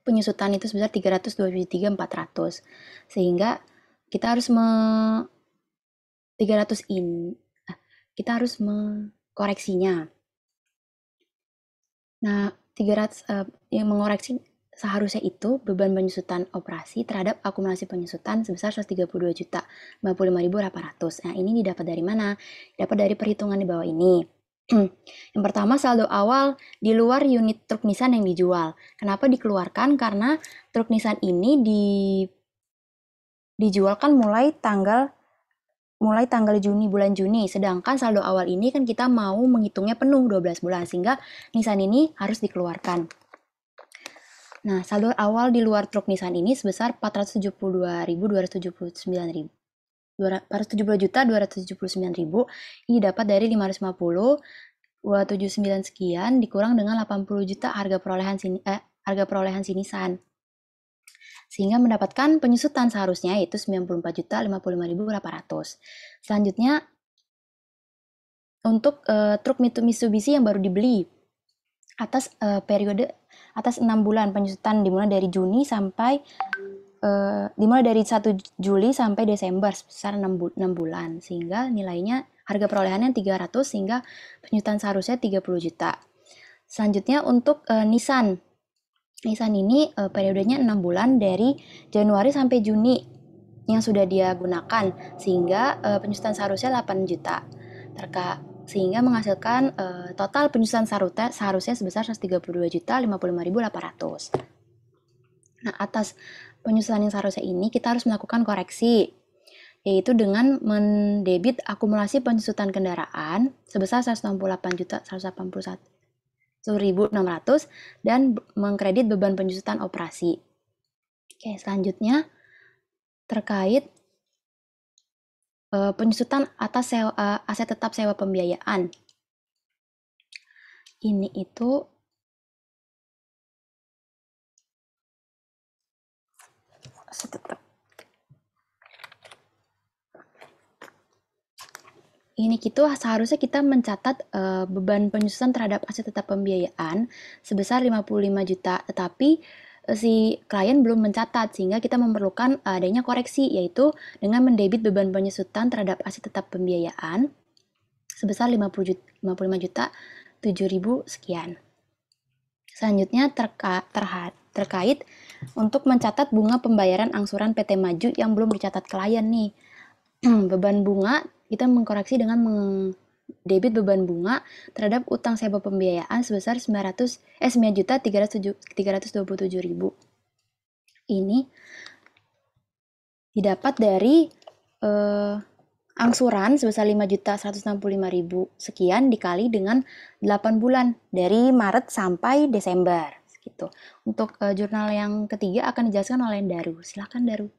Penyusutan itu sebesar 323.400. Sehingga kita harus kita harus mengkoreksinya. Nah, 300 yang mengoreksi seharusnya itu beban penyusutan operasi terhadap akumulasi penyusutan sebesar 132.055.800. Nah, ini didapat dari mana? Dapat dari perhitungan di bawah ini. Yang pertama, saldo awal di luar unit truk Nissan yang dijual. Kenapa dikeluarkan? Karena truk Nissan ini dijual kan mulai tanggal mulai tanggal bulan Juni. Sedangkan saldo awal ini kan kita mau menghitungnya penuh 12 bulan, sehingga Nissan ini harus dikeluarkan. Nah, saldo awal di luar truk Nissan ini sebesar 470.279.000. Ini dapat dari 550 279 sekian dikurang dengan 80 juta harga perolehan si Nissan. Sehingga mendapatkan penyusutan seharusnya yaitu 94.055.800. Selanjutnya untuk truk Mitsubishi yang baru dibeli atas periode atas 6 bulan penyusutan dimulai dari Juni sampai dimulai dari 1 Juli sampai Desember sebesar 6 bulan, sehingga nilainya harga perolehannya 300 sehingga penyusutan seharusnya 30 juta. Selanjutnya untuk Nissan ini periodenya 6 bulan dari Januari sampai Juni yang sudah dia gunakan, sehingga penyusutan seharusnya 8 juta. Sehingga menghasilkan total penyusutan seharusnya sebesar 132.055.800. Nah, atas penyusutan yang seharusnya ini kita harus melakukan koreksi, yaitu dengan mendebit akumulasi penyusutan kendaraan sebesar 168.181.600 dan mengkredit beban penyusutan operasi. Oke, selanjutnya terkait penyusutan atas aset tetap sewa pembiayaan. Ini itu aset tetap. Ini gitu seharusnya kita mencatat beban penyusutan terhadap aset tetap pembiayaan sebesar 55 juta, tetapi si klien belum mencatat, sehingga kita memerlukan adanya koreksi, yaitu dengan mendebit beban penyusutan terhadap aset tetap pembiayaan sebesar 55 juta 7.000 sekian. Selanjutnya terkait untuk mencatat bunga pembayaran angsuran PT Maju yang belum dicatat klien nih. Beban bunga kita mengkoreksi dengan mendebit beban bunga terhadap utang sewa pembiayaan sebesar 9.327.000. Ini didapat dari angsuran sebesar 5.165.000 sekian dikali dengan 8 bulan dari Maret sampai Desember gitu. Untuk jurnal yang ketiga akan dijelaskan oleh Daru. Silakan Daru.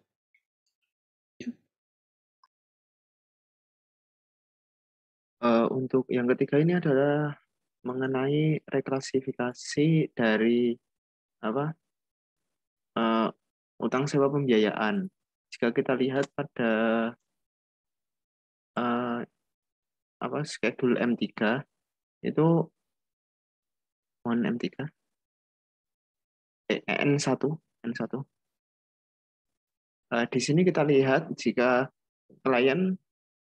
Untuk yang ketiga ini adalah mengenai reklasifikasi dari utang sewa pembiayaan. Jika kita lihat pada schedule M3 itu M3 N1 di sini kita lihat jika klien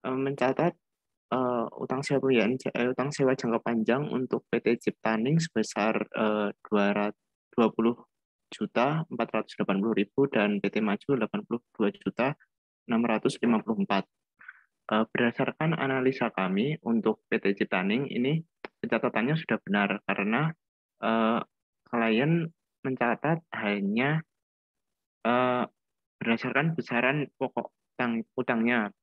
mencatat utang sewa pembiayaan utang sewa jangka panjang untuk PT Ciptaning sebesar 20.480.000 dan PT Maju 82.654. Berdasarkan analisa kami untuk PT Ciptaning ini pencatatannya sudah benar karena klien mencatat hanya berdasarkan besaran pokok utangnya,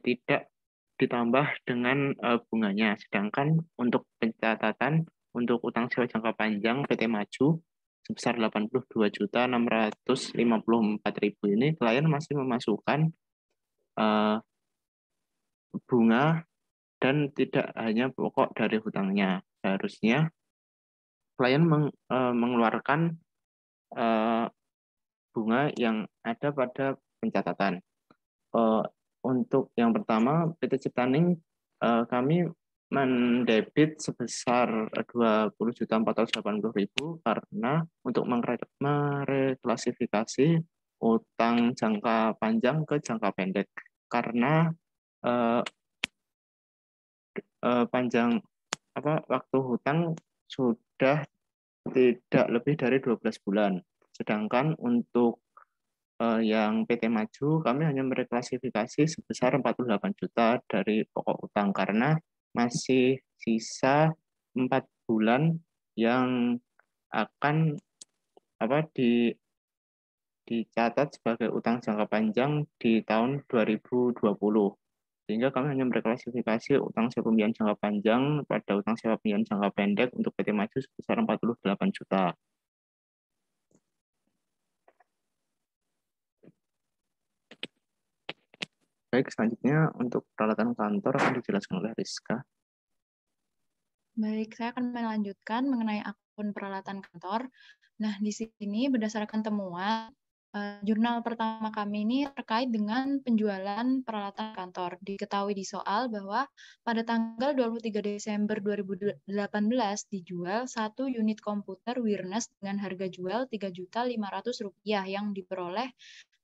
tidak ditambah dengan bunganya. Sedangkan untuk pencatatan untuk utang sewa jangka panjang PT Maju sebesar 82.654.000 ini klien masih memasukkan bunga dan tidak hanya pokok dari hutangnya. Seharusnya klien mengeluarkan bunga yang ada pada pencatatan. Untuk yang pertama, PT Ciptaning kami mendebit sebesar 20.480.000 karena untuk mereklasifikasi utang jangka panjang ke jangka pendek. Karena panjang waktu hutang sudah tidak lebih dari 12 bulan. Sedangkan untuk yang PT Maju kami hanya mereklasifikasi sebesar 48 juta dari pokok utang karena masih sisa 4 bulan yang akan dicatat sebagai utang jangka panjang di tahun 2020. Sehingga kami hanya berklasifikasi utang sewa pembiayaan jangka panjang pada utang sewa pembiayaan jangka pendek untuk PT Maju sebesar 48 juta. Baik, selanjutnya untuk peralatan kantor akan dijelaskan oleh Rizka. Baik, saya akan melanjutkan mengenai akun peralatan kantor. Nah, di sini berdasarkan temuan, jurnal pertama kami ini terkait dengan penjualan peralatan kantor. Diketahui di soal bahwa pada tanggal 23 Desember 2018 dijual satu unit komputer Wirnes dengan harga jual Rp3.500.000 yang diperoleh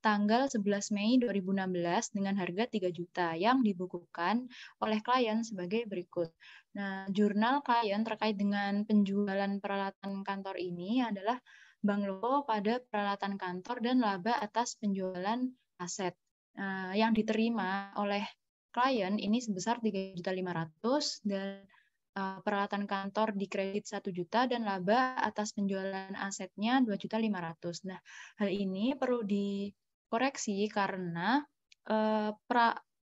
tanggal 11 Mei 2016 dengan harga 3 juta yang dibukukan oleh klien sebagai berikut. Nah, jurnal klien terkait dengan penjualan peralatan kantor ini adalah Bank Lopo pada peralatan kantor dan laba atas penjualan aset yang diterima oleh klien ini sebesar 3.500.000 dan peralatan kantor di kredit 1 juta dan laba atas penjualan asetnya 2.500.000. Nah, hal ini perlu dikoreksi karena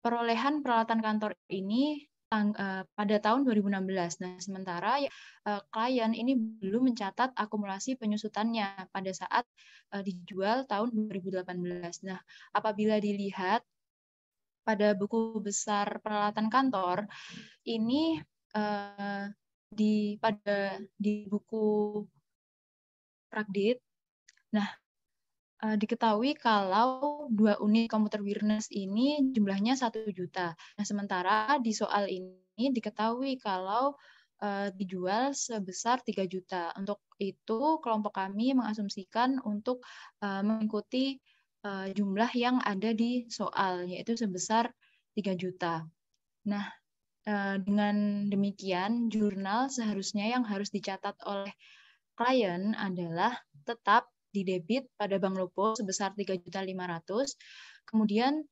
perolehan peralatan kantor ini pada tahun 2016. Nah, sementara klien ini belum mencatat akumulasi penyusutannya pada saat dijual tahun 2018. Nah, apabila dilihat pada buku besar peralatan kantor, ini di buku Prakdit. Nah, diketahui kalau 2 unit komputer Wirnes ini jumlahnya 1 juta. Nah, sementara di soal ini diketahui kalau dijual sebesar 3 juta. Untuk itu, kelompok kami mengasumsikan untuk mengikuti jumlah yang ada di soal, yaitu sebesar 3 juta. Nah, dengan demikian, jurnal seharusnya yang harus dicatat oleh klien adalah tetap didebit pada Bank Lopo sebesar 3.500.000. Kemudian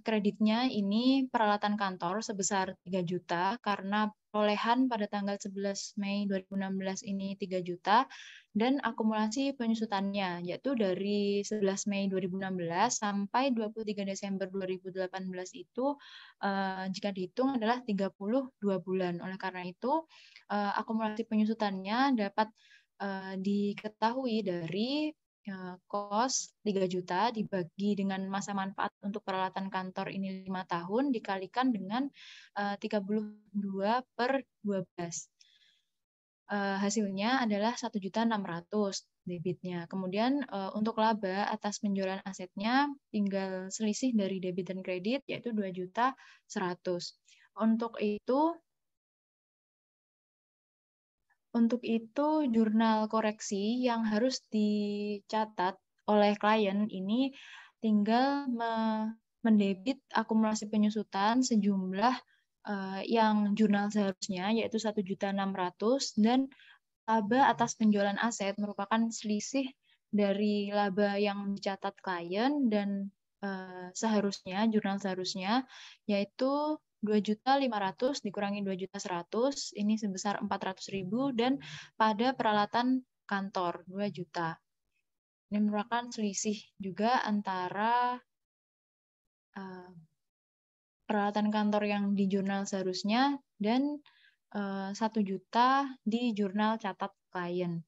kreditnya ini peralatan kantor sebesar 3 juta karena perolehan pada tanggal 11 Mei 2016 ini 3 juta dan akumulasi penyusutannya yaitu dari 11 Mei 2016 sampai 23 Desember 2018 itu jika dihitung adalah 32 bulan. Oleh karena itu akumulasi penyusutannya dapat diketahui dari kos 3 juta dibagi dengan masa manfaat untuk peralatan kantor ini 5 tahun dikalikan dengan 32 per 12. Hasilnya adalah 1.600.000 debitnya. Kemudian untuk laba atas penjualan asetnya tinggal selisih dari debit dan kredit yaitu 2.100.000. Untuk itu, jurnal koreksi yang harus dicatat oleh klien ini tinggal mendebit akumulasi penyusutan sejumlah yang jurnal seharusnya, yaitu 1.600.000 dan laba atas penjualan aset merupakan selisih dari laba yang dicatat klien dan jurnal seharusnya, yaitu 2.500.000 dikurangi 2.100.000 ini sebesar 400.000 dan pada peralatan kantor 2 juta. Ini merupakan selisih juga antara peralatan kantor yang di jurnal seharusnya dan 1 juta di jurnal catat klien.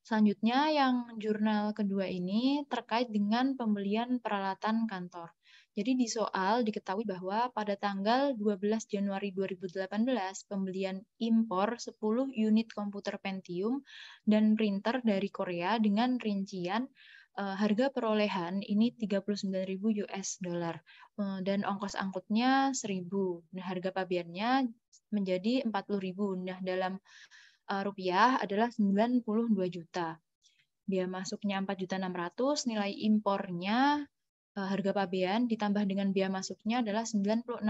Selanjutnya yang jurnal kedua ini terkait dengan pembelian peralatan kantor. Jadi di soal diketahui bahwa pada tanggal 12 Januari 2018 pembelian impor 10 unit komputer Pentium dan printer dari Korea dengan rincian harga perolehan ini 39.000 US dollar dan ongkos angkutnya 1.000. Nah, harga pabeannya menjadi 40.000. Nah, dalam rupiah adalah 92 juta. Biaya masuknya 4.600.000, nilai impornya harga pabean ditambah dengan biaya masuknya adalah 96.600.000,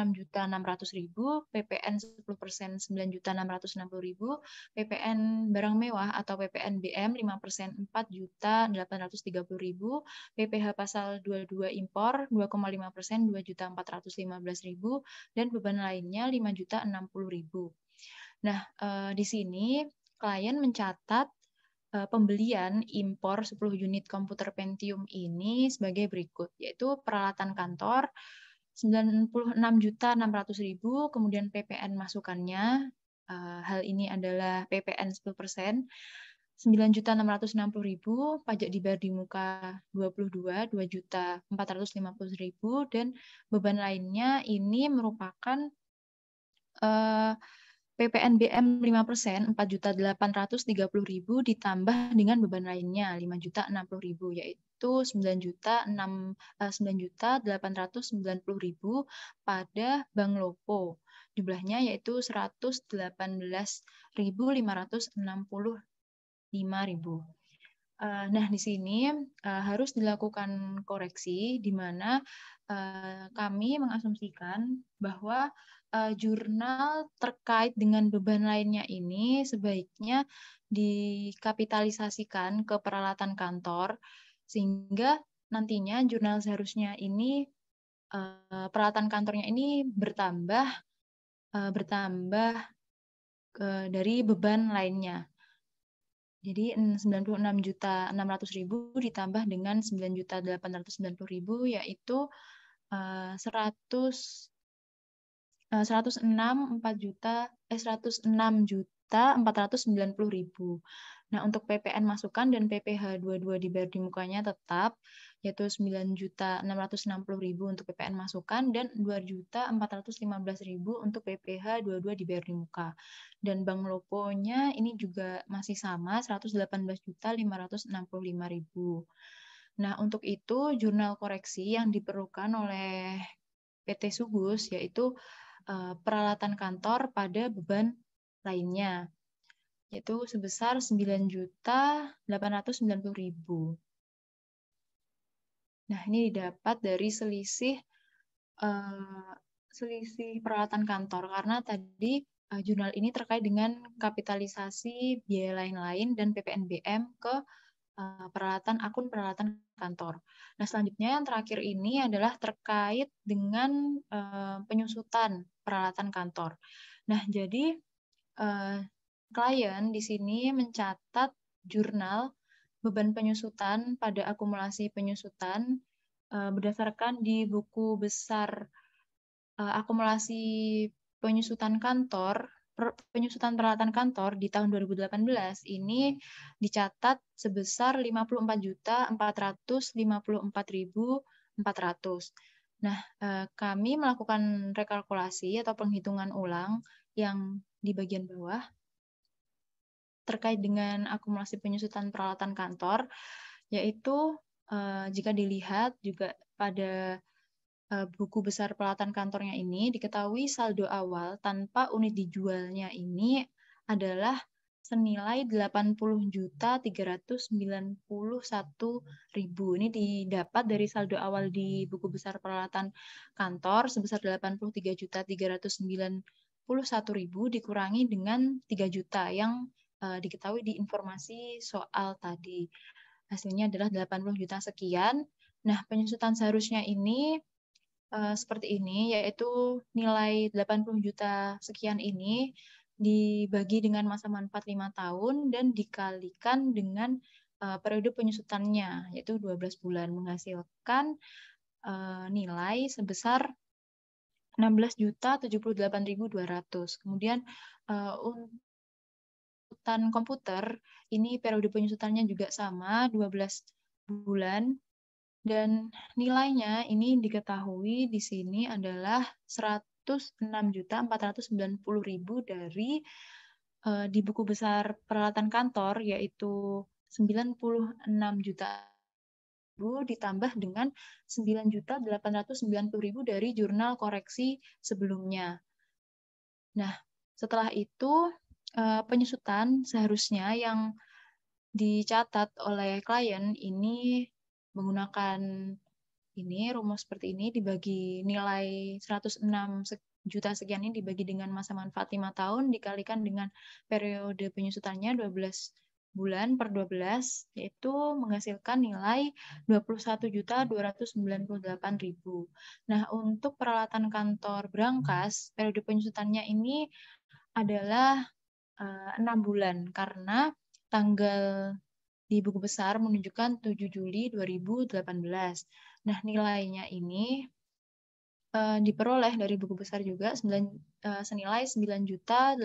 PPN 10% 9.660.000, PPN barang mewah atau PPN BM 5% 4.830.000, PPh pasal 22 impor 2,5% 2.415.000 dan beban lainnya 5.060.000. Nah, di sini klien mencatat pembelian impor 10 unit komputer Pentium ini sebagai berikut, yaitu peralatan kantor 96.600.000, kemudian PPN masukannya, hal ini adalah PPN 10%, 9.660.000, pajak dibayar di muka 2.450.000, dan beban lainnya ini merupakan PPNBM 5%, 4.830.000 ditambah dengan beban lainnya 5.060.000, yaitu 9.890.000 pada Bank Lopo. Jumlahnya yaitu 118.565.000. Nah, di sini harus dilakukan koreksi, di mana kami mengasumsikan bahwa jurnal terkait dengan beban lainnya ini sebaiknya dikapitalisasikan ke peralatan kantor, sehingga nantinya jurnal seharusnya ini peralatan kantornya ini bertambah dari beban lainnya. Jadi 96.600.000 ditambah dengan 9.890.000, yaitu 106.490.000. Nah, untuk PPN masukan dan PPh 22 dibayar di mukanya tetap, yaitu 9.660.000 untuk PPN masukan dan 2.415.000 untuk PPh 22 dibayar di muka. Dan Bank Lopo-nya ini juga masih sama, 118.565.000. Nah, untuk itu jurnal koreksi yang diperlukan oleh PT Sugus yaitu peralatan kantor pada beban lainnya, yaitu sebesar 9.890.000. Nah, ini didapat dari selisih peralatan kantor, karena tadi jurnal ini terkait dengan kapitalisasi biaya lain-lain dan PPNBM ke akun peralatan kantor. Nah, selanjutnya yang terakhir ini adalah terkait dengan penyusutan peralatan kantor. Nah, jadi klien di sini mencatat jurnal beban penyusutan pada akumulasi penyusutan berdasarkan di buku besar akumulasi penyusutan peralatan kantor di tahun 2018 ini dicatat sebesar 54.454.400. Nah, kami melakukan rekalkulasi atau penghitungan ulang yang di bagian bawah terkait dengan akumulasi penyusutan peralatan kantor, yaitu jika dilihat juga pada buku besar peralatan kantornya ini diketahui saldo awal tanpa unit dijualnya ini adalah senilai 80.391.000. Ini didapat dari saldo awal di buku besar peralatan kantor sebesar 83.391.000 dikurangi dengan 3 juta yang diketahui di informasi soal tadi. Hasilnya adalah 80 juta sekian. Nah, penyusutan seharusnya ini seperti ini, yaitu nilai 80 juta sekian ini dibagi dengan masa manfaat 5 tahun dan dikalikan dengan periode penyusutannya, yaitu 12 bulan, menghasilkan nilai sebesar 16.078.200. Kemudian untuk komputer, ini periode penyusutannya juga sama, 12 bulan, dan nilainya ini diketahui di sini adalah 106.490.000 dari di buku besar peralatan kantor, yaitu 96 juta ditambah dengan 9.890.000 dari jurnal koreksi sebelumnya. Nah, setelah itu penyusutan seharusnya yang dicatat oleh klien ini menggunakan rumus seperti ini, dibagi nilai 106 juta sekian ini dibagi dengan masa manfaat 5 tahun dikalikan dengan periode penyusutannya 12 bulan per 12, yaitu menghasilkan nilai 21.298.000. Nah, untuk peralatan kantor berangkas, periode penyusutannya ini adalah 6 bulan karena tanggal di buku besar menunjukkan 7 Juli 2018. Nah, nilainya ini diperoleh dari buku besar juga senilai 9.890.000.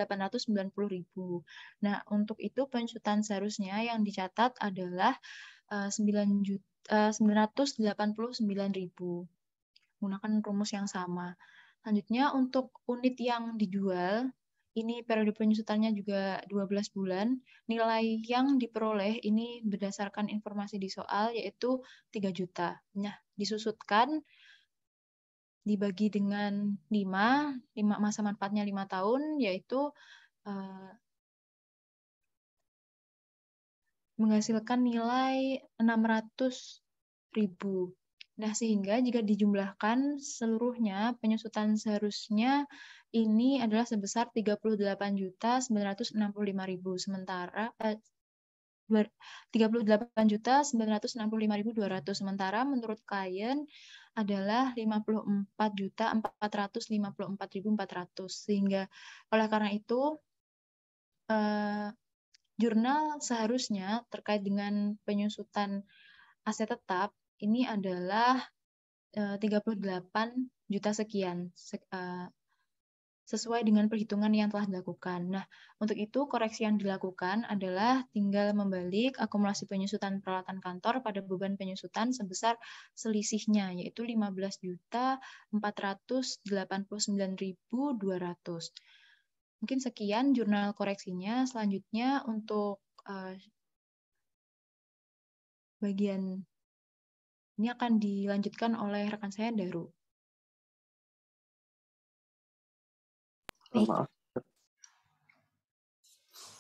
Nah, untuk itu penyusutan seharusnya yang dicatat adalah 989.000 menggunakan rumus yang sama. Selanjutnya untuk unit yang dijual, ini periode penyusutannya juga 12 bulan. Nilai yang diperoleh ini berdasarkan informasi di soal yaitu 3 juta. Nah, disusutkan dibagi dengan 5 masa manfaatnya 5 tahun, yaitu menghasilkan nilai 600.000. Nah, sehingga jika dijumlahkan seluruhnya, penyusutan seharusnya ini adalah sebesar 38.965.000. Sementara 38.965.200. Sementara menurut klien adalah 54.454.400. Sehingga oleh karena itu jurnal seharusnya terkait dengan penyusutan aset tetap ini adalah 38 juta sekian sesuai dengan perhitungan yang telah dilakukan. Nah, untuk itu koreksi yang dilakukan adalah tinggal membalik akumulasi penyusutan peralatan kantor pada beban penyusutan sebesar selisihnya, yaitu 15.489.200. Mungkin sekian jurnal koreksinya. Selanjutnya untuk bagian ini akan dilanjutkan oleh rekan saya, Daru. Maaf.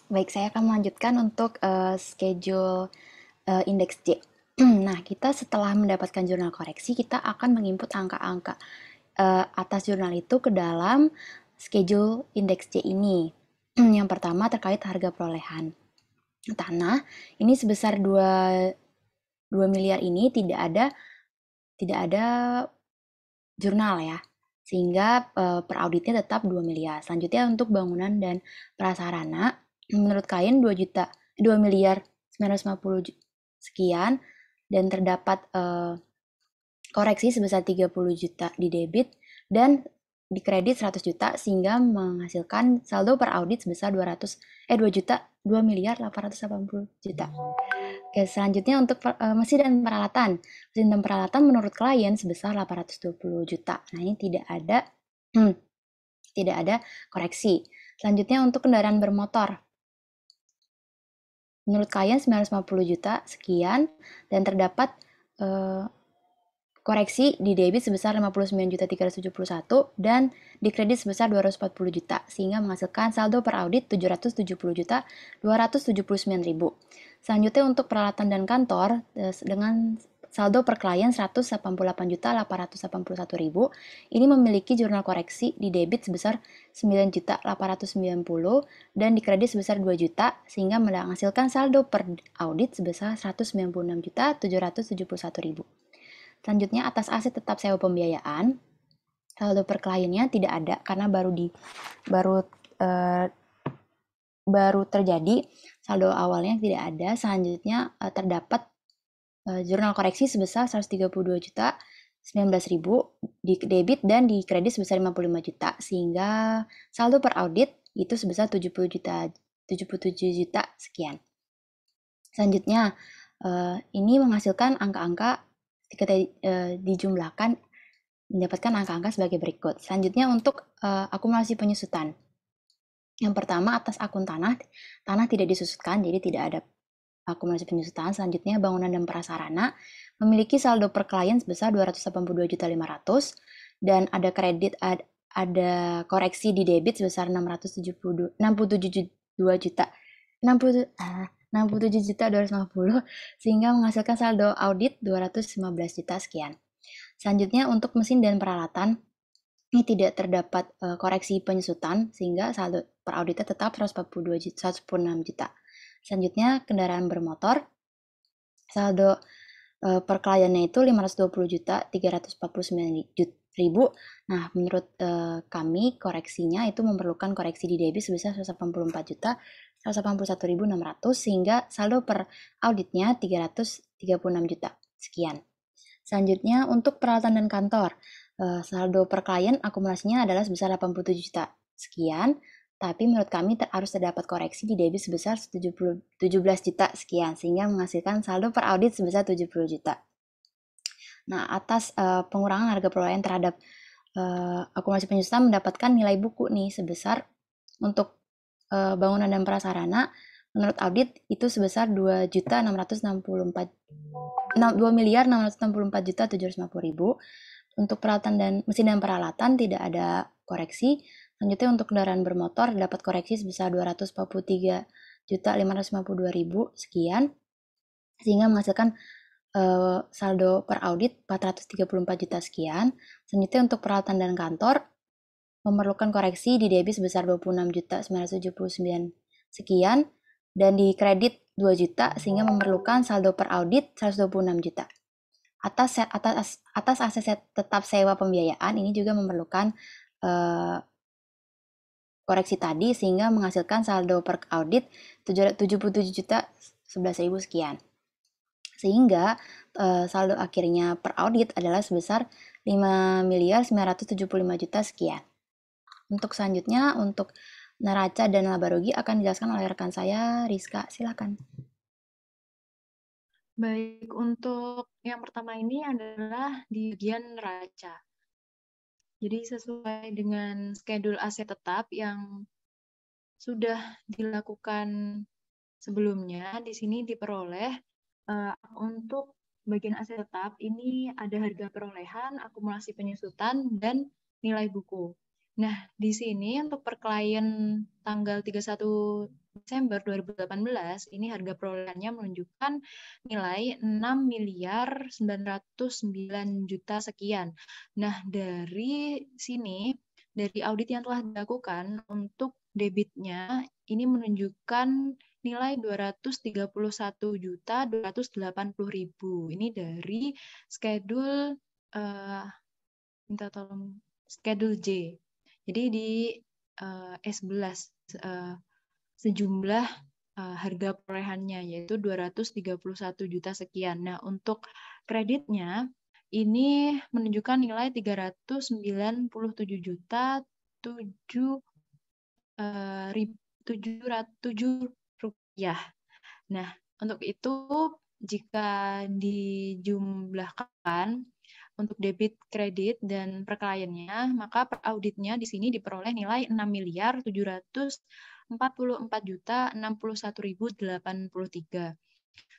Baik, saya akan melanjutkan untuk schedule indeks J. Nah, kita setelah mendapatkan jurnal koreksi, kita akan menginput angka-angka atas jurnal itu ke dalam schedule indeks J ini. Yang pertama terkait harga perolehan tanah, ini sebesar 2 miliar ini tidak ada jurnal ya, sehingga per auditnya tetap 2 miliar. Selanjutnya untuk bangunan dan prasarana, menurut klien 2 miliar 950 sekian, dan terdapat koreksi sebesar 30 juta di debit dan di kredit 100 juta, sehingga menghasilkan saldo per audit sebesar 2 miliar 880 juta. Oke, selanjutnya untuk mesin dan peralatan. Mesin dan peralatan menurut klien sebesar 820 juta. Nah, ini tidak ada koreksi. Selanjutnya untuk kendaraan bermotor. Menurut klien 950 juta sekian, dan terdapat koreksi di debit sebesar 59.371 dan di kredit sebesar 240 juta, sehingga menghasilkan saldo per audit 770.279.000. Selanjutnya untuk peralatan dan kantor dengan saldo per klien 188.881.000, ini memiliki jurnal koreksi di debit sebesar 9.890 dan di kredit sebesar 2 juta, sehingga menghasilkan saldo per audit sebesar 196.771.000. Selanjutnya atas aset tetap sewa pembiayaan, saldo per kliennya tidak ada karena baru terjadi, saldo awalnya tidak ada. Selanjutnya terdapat jurnal koreksi sebesar 132.019.000 di debit dan di kredit sebesar 55 juta, sehingga saldo per audit itu sebesar 77 juta sekian. Selanjutnya ini menghasilkan angka-angka ketika dijumlahkan mendapatkan angka-angka sebagai berikut. Selanjutnya untuk akumulasi penyusutan. Yang pertama atas akun tanah tidak disusutkan, jadi tidak ada akumulasi penyusutan. Selanjutnya bangunan dan prasarana memiliki saldo per klien sebesar 282.500 dan ada kredit ada koreksi di debit sebesar 67.250, sehingga menghasilkan saldo audit 215 juta sekian. Selanjutnya untuk mesin dan peralatan, ini tidak terdapat koreksi penyusutan, sehingga saldo per auditnya tetap 146 juta. Selanjutnya kendaraan bermotor, saldo per kliennya itu 520.349.000. Nah, menurut kami koreksinya itu memerlukan koreksi di debit sebesar 184.181.600, sehingga saldo per auditnya 336 juta sekian. Selanjutnya untuk peralatan dan kantor, saldo per klien akumulasinya adalah sebesar 87 juta sekian, tapi menurut kami harus terdapat koreksi di debit sebesar 17 juta sekian, sehingga menghasilkan saldo per audit sebesar 70 juta. Nah, atas pengurangan harga perolehan terhadap akumulasi penyusutan mendapatkan nilai buku nih sebesar untuk bangunan dan prasarana menurut audit itu sebesar 2.664.750.000. Untuk peralatan dan mesin dan peralatan tidak ada koreksi. Selanjutnya untuk kendaraan bermotor dapat koreksi sebesar 243.552.000 sekian, sehingga menghasilkan saldo per audit 434 juta sekian. Selanjutnya untuk peralatan dan kantor memerlukan koreksi di debit sebesar 26.979 sekian dan di kredit 2 juta sehingga memerlukan saldo per audit 126 juta. Atas aset tetap sewa pembiayaan ini juga memerlukan koreksi tadi sehingga menghasilkan saldo per audit 77 juta 11.000 sekian. Sehingga saldo akhirnya per audit adalah sebesar 5.975 juta sekian. Untuk selanjutnya, untuk neraca dan laba rugi akan dijelaskan oleh rekan saya, Rizka. Silakan. Baik, untuk yang pertama ini adalah di bagian neraca. Jadi sesuai dengan schedule aset tetap yang sudah dilakukan sebelumnya, di sini diperoleh untuk bagian aset tetap ini ada harga perolehan, akumulasi penyusutan, dan nilai buku. Nah, di sini untuk per klien tanggal 31 Desember 2018, ini harga perolehannya menunjukkan nilai 6.909 juta sekian. Nah, dari sini, dari audit yang telah dilakukan untuk debitnya, ini menunjukkan nilai 231.280.000. Ini dari schedule minta tolong schedule J. Jadi di S11 sejumlah harga perolehannya yaitu 231 juta sekian. Nah, untuk kreditnya ini menunjukkan nilai 397 juta 7.700 rupiah. Nah, untuk itu jika dijumlahkan untuk debit, kredit, dan per kliennya, maka per auditnya di sini diperoleh nilai 6.744.061.083.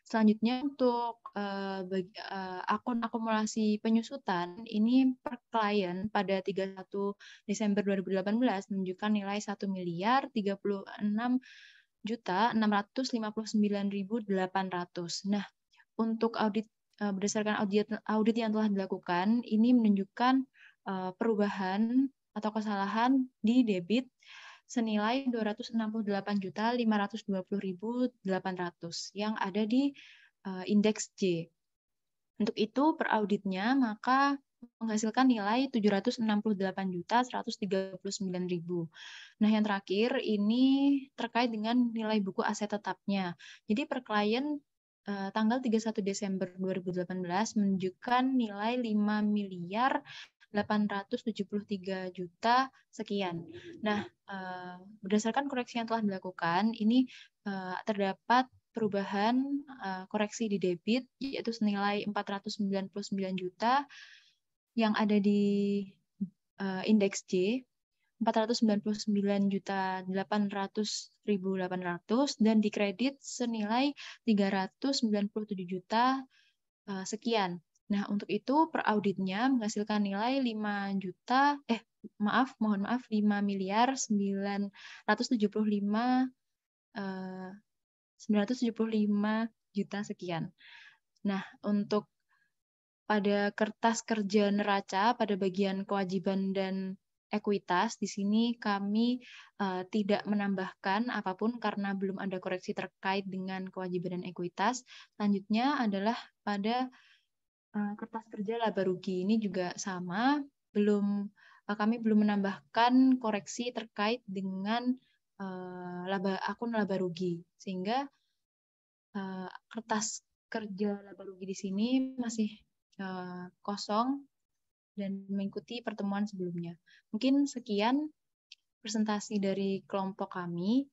Selanjutnya untuk akun akumulasi penyusutan, ini per klien pada 31 Desember 2018 menunjukkan nilai 1.036.659.800. Nah, untuk audit berdasarkan audit yang telah dilakukan, ini menunjukkan perubahan atau kesalahan di debit senilai 268.520.800 yang ada di indeks J. Untuk itu per auditnya maka menghasilkan nilai 768.139.000. Nah, yang terakhir ini terkait dengan nilai buku aset tetapnya. Jadi per klien tanggal 31 Desember 2018 menunjukkan nilai 5.873 juta sekian. Nah, berdasarkan koreksi yang telah dilakukan, ini terdapat perubahan koreksi di debit yaitu senilai 499 juta yang ada di indeks J, 499.800.800 dan di kredit senilai 397 juta sekian. Nah, untuk itu per auditnya menghasilkan nilai 5.975 juta sekian. Nah, untuk pada kertas kerja neraca pada bagian kewajiban dan ekuitas, di sini kami tidak menambahkan apapun karena belum ada koreksi terkait dengan kewajiban dan ekuitas. Selanjutnya adalah pada kertas kerja laba rugi. Ini juga sama, kami belum menambahkan koreksi terkait dengan akun laba rugi, sehingga kertas kerja laba rugi di sini masih kosong dan mengikuti pertemuan sebelumnya. Mungkin sekian presentasi dari kelompok kami.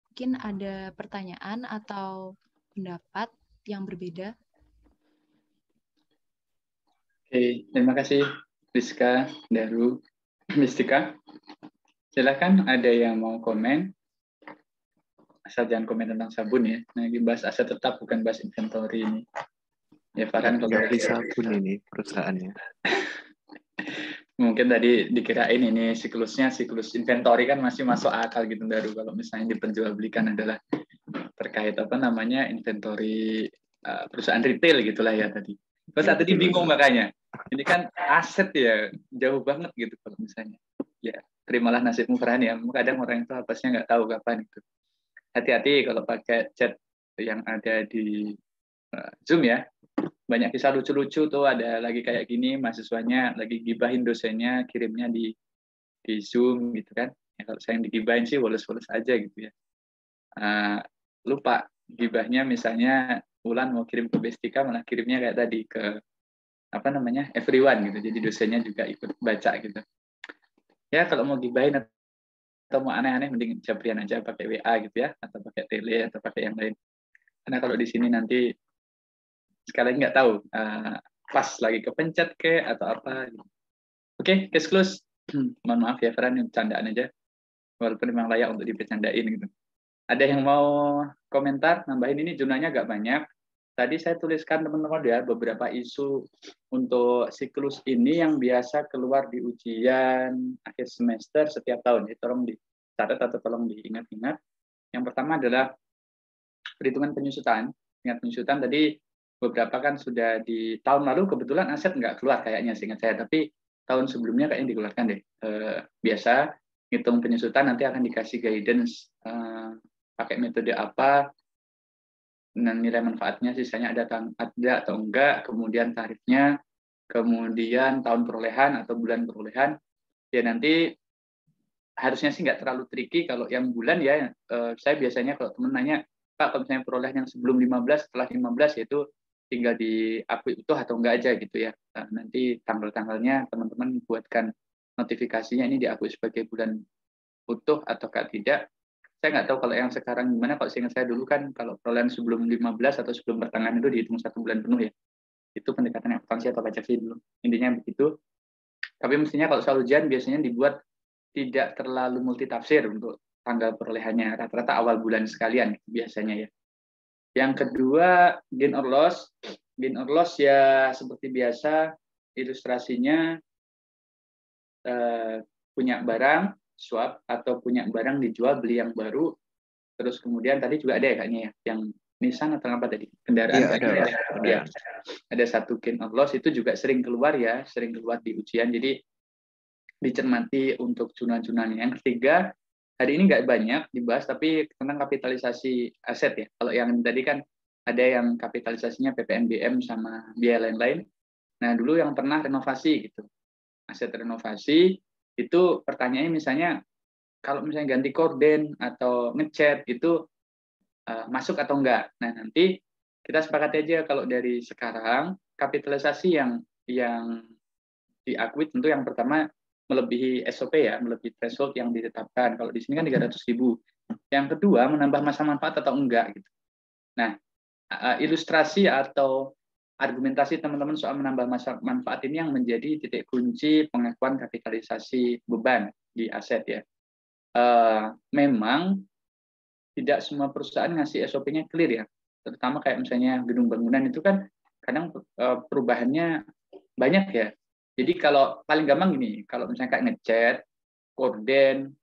Mungkin ada pertanyaan atau pendapat yang berbeda. Oke, terima kasih Rizka, Daru, Mistika. Silakan ada yang mau komen. Asal jangan komen tentang sabun ya. Nah, ini bahas aset tetap, bukan bahas inventory ini. Ya, Farhan kalau Ganti sabun ini perusahaannya. mungkin tadi dikirain ini siklus inventory kan masih masuk akal gitu Daru. Kalau misalnya diperjualbelikan adalah terkait apa namanya inventory perusahaan retail gitulah ya tadi. Terus tadi bingung makanya. Ini kan aset ya, jauh banget gitu kalau misalnya. Ya, terimalah nasibmu Farhan ya. Kadang orang itu hapasnya nggak tahu kapan itu. Hati-hati kalau pakai chat yang ada di Zoom ya. Banyak kisah lucu-lucu tuh, ada lagi kayak gini, mahasiswanya lagi gibahin dosennya, kirimnya di Zoom gitu kan. Ya, kalau saya yang digibahin sih woles-woles aja gitu ya. Lupa gibahnya misalnya Ulan mau kirim ke Bestika malah kirimnya kayak tadi ke apa namanya everyone gitu. Jadi dosennya juga ikut baca gitu. Ya kalau mau gibahin atau mau aneh-aneh mending jabrian aja pakai WA gitu ya, atau pakai tele atau pakai yang lain. Karena kalau di sini nanti sekalian nggak tahu pas lagi kepencet ke atau apa. Oke, case close. Mohon maaf ya Fran, ini bercandaan aja. Walaupun memang layak untuk dibercandain gitu. Ada yang mau komentar, nambahin ini jumlahnya agak banyak. Tadi saya tuliskan teman-teman ya beberapa isu untuk siklus ini yang biasa keluar di ujian akhir semester setiap tahun. Jadi tolong dicatat atau tolong diingat-ingat. Yang pertama adalah perhitungan penyusutan. Ingat penyusutan tadi beberapa kan sudah di tahun lalu kebetulan aset nggak keluar kayaknya seingat saya, tapi tahun sebelumnya kayaknya dikeluarkan deh. Biasa hitung penyusutan nanti akan dikasih guidance pakai metode apa, dan nilai manfaatnya sisanya ada atau enggak, kemudian tarifnya, kemudian tahun perolehan atau bulan perolehan. Ya nanti harusnya sih nggak terlalu tricky kalau yang bulan ya. Saya biasanya kalau temen nanya, Pak, kalau misalnya perolehan yang sebelum 15, setelah 15, yaitu tinggal diakui utuh atau enggak aja gitu ya. Nanti tanggal-tanggalnya teman-teman buatkan notifikasinya ini diakui sebagai bulan utuh atau tidak. Saya nggak tahu kalau yang sekarang gimana. Kalau seingat saya dulu kan kalau perolehan sebelum 15 atau sebelum pertengahan itu dihitung 1 bulan penuh ya. Itu pendekatan akuntansi atau pajak sih dulu. Intinya begitu. Tapi mestinya kalau soal ujian biasanya dibuat tidak terlalu multitafsir untuk tanggal perolehannya. Rata-rata awal bulan sekalian biasanya ya. Yang kedua, gain or loss. Gain or loss ya seperti biasa, ilustrasinya punya barang, swap, atau punya barang dijual, beli yang baru. Terus kemudian tadi juga ada ya kayaknya ya, yang Nissan atau apa tadi? Kendaraan Iya, ada. Ya. Ada satu gain or loss, itu juga sering keluar ya, sering keluar di ujian. Jadi dicermati untuk jurnal-jurnalnya. Yang ketiga, hari ini nggak banyak dibahas, tapi tentang kapitalisasi aset ya. Kalau yang tadi kan ada yang kapitalisasinya PPNBM sama biaya lain-lain. Nah, dulu yang pernah renovasi gitu. Aset renovasi, itu pertanyaannya misalnya, kalau misalnya ganti korden atau ngecat, itu masuk atau enggak. Nah, nanti kita sepakati aja kalau dari sekarang, kapitalisasi yang diakui tentu yang pertama melebihi SOP ya, melebihi threshold yang ditetapkan. Kalau di sini kan 300.000. Yang kedua, menambah masa manfaat atau enggak gitu. Nah, ilustrasi atau argumentasi teman-teman soal menambah masa manfaat ini yang menjadi titik kunci pengakuan kapitalisasi beban di aset ya. Memang tidak semua perusahaan ngasih SOP-nya clear ya. Terutama kayak misalnya gedung bangunan itu kan kadang perubahannya banyak ya. Jadi kalau paling gampang gini, kalau misalnya kayak ngecat, korden,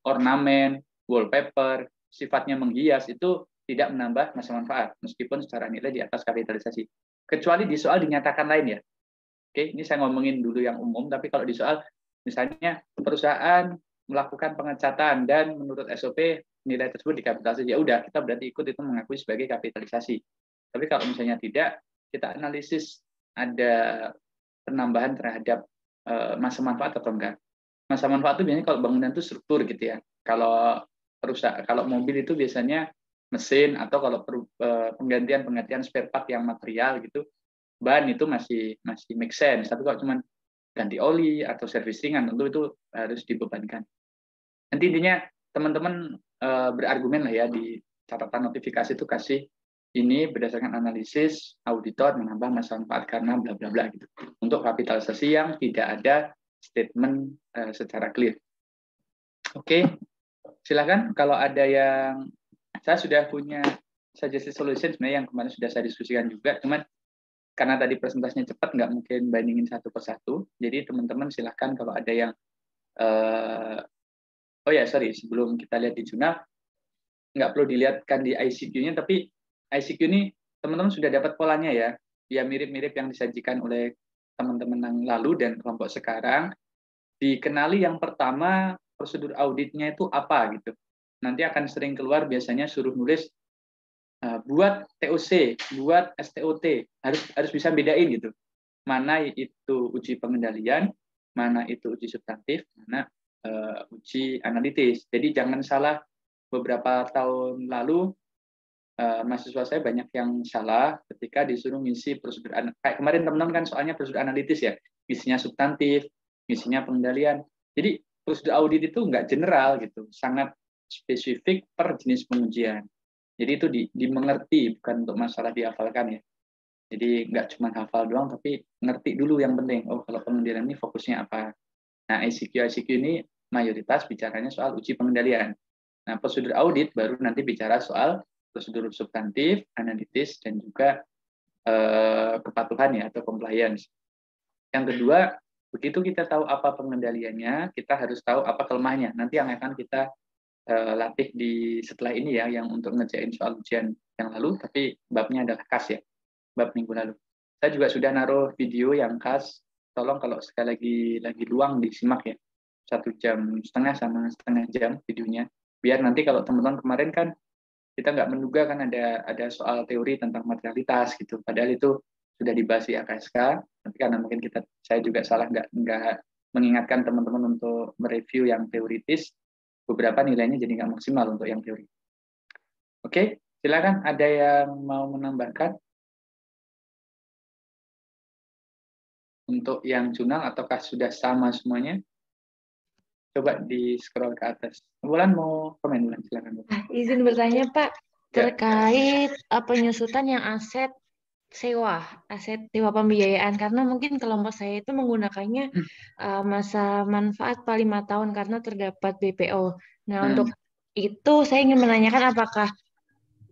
ornamen, wallpaper, sifatnya menghias, itu tidak menambah masa manfaat, meskipun secara nilai di atas kapitalisasi. Kecuali di soal dinyatakan lain ya. Oke, ini saya ngomongin dulu yang umum, tapi kalau di soal, misalnya perusahaan melakukan pengecatan dan menurut SOP nilai tersebut dikapitalisasi, ya udah kita berarti ikut itu mengakui sebagai kapitalisasi. Tapi kalau misalnya tidak, kita analisis ada penambahan terhadap masa manfaat atau enggak. Masa manfaat itu biasanya kalau bangunan itu struktur gitu ya. Kalau mobil itu biasanya mesin, atau kalau penggantian spare part yang material gitu, ban itu masih make sense. Tapi kalau cuma ganti oli atau servis ringan, tentu itu harus dibebankan. Nanti intinya teman-teman berargumen lah ya di catatan notifikasi itu kasih ini berdasarkan analisis auditor menambah masa manfaat karena bla bla bla gitu. Untuk kapitalisasi yang tidak ada statement secara clear. Oke, silakan kalau ada yang saya sudah punya suggested solution sebenarnya yang kemarin sudah saya diskusikan juga, cuman karena tadi presentasinya cepat nggak mungkin bandingin satu persatu. Jadi teman-teman silahkan kalau ada yang oh ya sorry sebelum kita lihat di jurnal nggak perlu dilihatkan di ICQ-nya, tapi ICQ ini teman-teman sudah dapat polanya ya, ya mirip-mirip yang disajikan oleh teman-teman yang lalu dan kelompok sekarang. Dikenali yang pertama prosedur auditnya itu apa gitu. Nanti akan sering keluar biasanya suruh nulis buat TOC, buat STOT, harus bisa bedain gitu. Mana itu uji pengendalian, mana itu uji substantif, mana uji analitis. Jadi jangan salah. Beberapa tahun lalu mahasiswa saya banyak yang salah ketika disuruh ngisi prosedur kayak kemarin teman-teman kan soalnya prosedur analitis ya, ngisinya substantif, ngisinya pengendalian. Jadi prosedur audit itu nggak general gitu, sangat spesifik per jenis pengujian. Jadi itu dimengerti, bukan untuk masalah dihafalkan ya. Jadi nggak cuma hafal doang, tapi ngerti dulu yang penting. Oh kalau pengendalian ini fokusnya apa? Nah ICQ ini mayoritas bicaranya soal uji pengendalian. Nah, prosedur audit baru nanti bicara soal prosedur substantif, analitis, dan juga kepatuhan ya atau compliance. Yang kedua, begitu kita tahu apa pengendaliannya, kita harus tahu apa kelemahannya. Nanti yang akan kita latih di setelah ini ya, yang untuk ngerjain soal ujian yang lalu, tapi babnya adalah KAS ya, bab minggu lalu. Saya juga sudah naruh video yang KAS, tolong kalau sekali lagi luang disimak ya, 1,5 jam sama setengah jam videonya. Biar nanti kalau teman-teman kemarin kan kita nggak menduga kan ada soal teori tentang materialitas gitu, padahal itu sudah dibahas di AKSK, tapi karena mungkin saya juga salah nggak mengingatkan teman-teman untuk mereview yang teoritis, beberapa nilainya jadi nggak maksimal untuk yang teori. Oke, silakan ada yang mau menambahkan untuk yang jurnal ataukah sudah sama semuanya? Coba di scroll ke atas. Bulan mau komen, Bulan silakan. Izin bertanya Pak, terkait penyusutan yang aset sewa pembiayaan, karena mungkin kelompok saya itu menggunakannya masa manfaat 5 tahun karena terdapat BPO. Nah untuk itu saya ingin menanyakan apakah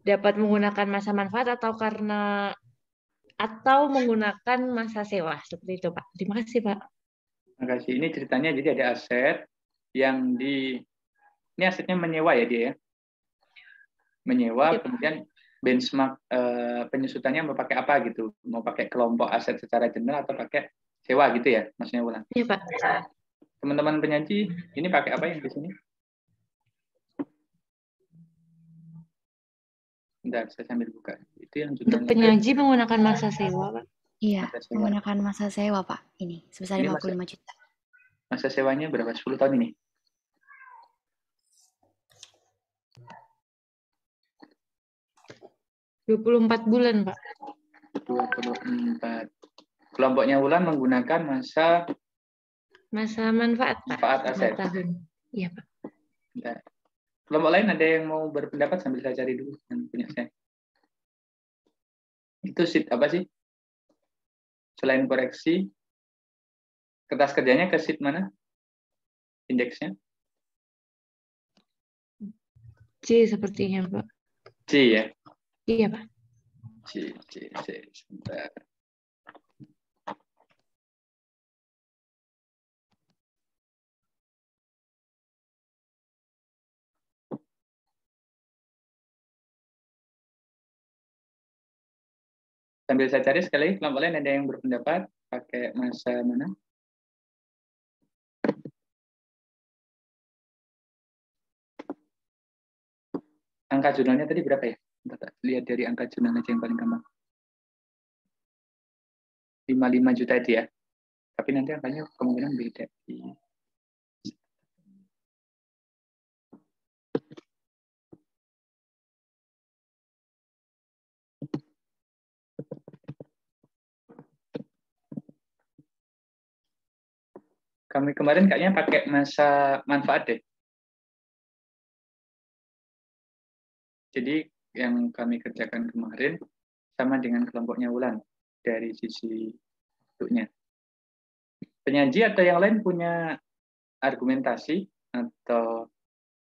dapat menggunakan masa manfaat atau menggunakan masa sewa seperti itu Pak. Terima kasih Pak. Terima kasih. Ini ceritanya jadi ada aset yang ini asetnya menyewa ya dia ya, menyewa, kemudian benchmark penyusutannya mau pakai apa gitu, mau pakai kelompok aset secara general atau pakai sewa gitu ya, maksudnya Wulan? Iya Pak. Teman-teman penyaji ini pakai apa yang di sini? Bentar, saya sambil buka. Itu yang untuk penyaji menggunakan masa sewa Pak. Iya, menggunakan masa sewa Pak. Ini sebesar 55 juta. Masa sewanya berapa? 10 tahun ini? 24 bulan, Pak. 24. Kelompoknya Wulan menggunakan masa manfaat, Pak. Manfaat aset. 5 tahun. Iya, Pak. Bentar. Kelompok lain ada yang mau berpendapat sambil saya cari dulu yang punya saya. Itu sheet apa sih? Selain koreksi, kertas kerjanya ke sheet mana? Indeksnya? C sepertinya, Pak. C ya? Iya, Pak. C. Sebentar. Sambil saya cari sekali lagi, kelompok lain ada yang berpendapat pakai masa mana? Angka jurnalnya tadi berapa ya? Lihat dari angka jurnal aja yang paling gampang. 55 juta itu ya. Tapi nanti angkanya kemungkinan beda. Kami kemarin kayaknya pakai masa manfaat deh. Jadi yang kami kerjakan kemarin sama dengan kelompoknya Wulan dari sisi bentuknya. Penyaji atau yang lain punya argumentasi atau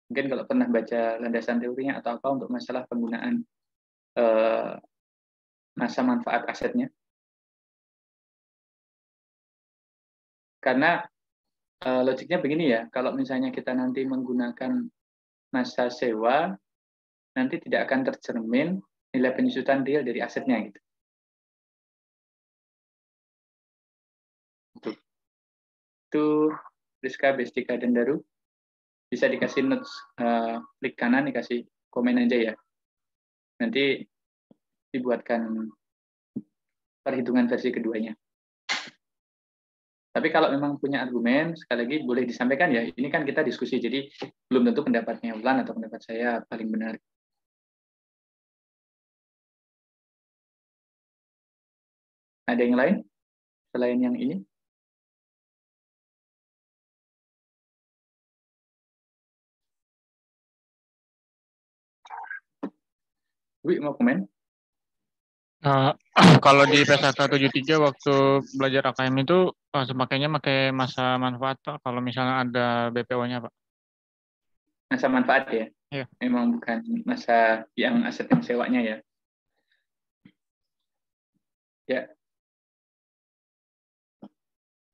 mungkin kalau pernah baca landasan teorinya atau apa untuk masalah penggunaan masa manfaat asetnya. Karena logiknya begini ya, kalau misalnya kita nanti menggunakan masa sewa, nanti tidak akan tercermin nilai penyusutan real dari asetnya gitu. Itu Rizka, Bestika, dan Daru. Bisa dikasih notes, klik kanan, dikasih komen aja ya. Nanti dibuatkan perhitungan versi keduanya. Tapi kalau memang punya argumen, sekali lagi boleh disampaikan ya. Ini kan kita diskusi, jadi belum tentu pendapatnya Wulan atau pendapat saya paling benar. Ada yang lain selain yang ini? Wi, mau komen? Kalau di PSAK 73 waktu belajar AKM itu semakainya pakai masa manfaat Pak, kalau misalnya ada BPO-nya Pak. Masa manfaat ya? Iya. Memang bukan masa yang aset yang sewanya ya? Ya.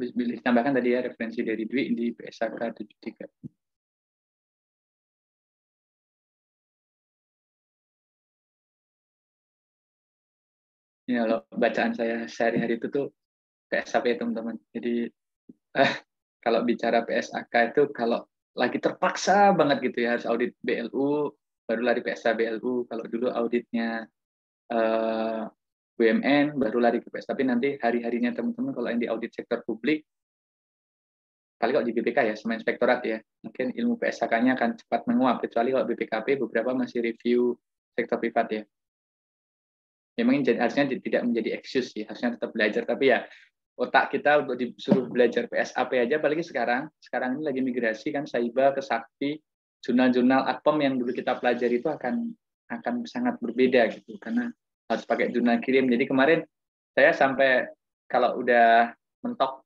Boleh tambahkan tadi ya referensi dari Dwi di PSAK 73. Ya, kalau bacaan saya sehari-hari itu tuh PSAP teman-teman. Jadi kalau bicara PSAK itu kalau lagi terpaksa banget gitu ya harus audit BLU, baru lari PSA BLU. Kalau dulu auditnya BUMN, baru lari ke PSA. Tapi nanti hari-harinya teman-teman kalau yang di audit sektor publik, kali kalau di BPK ya, sama inspektorat ya, mungkin ilmu PSAK-nya akan cepat menguap. Kecuali kalau BPKP beberapa masih review sektor privat ya. Memang harusnya tidak menjadi excuse sih, harusnya tetap belajar. Tapi ya otak kita untuk disuruh belajar PSAP aja, apalagi sekarang ini lagi migrasi kan Saiba ke Sakti, jurnal-jurnal Akpom yang dulu kita pelajari itu akan sangat berbeda gitu, karena harus pakai jurnal kirim. Jadi kemarin saya sampai kalau udah mentok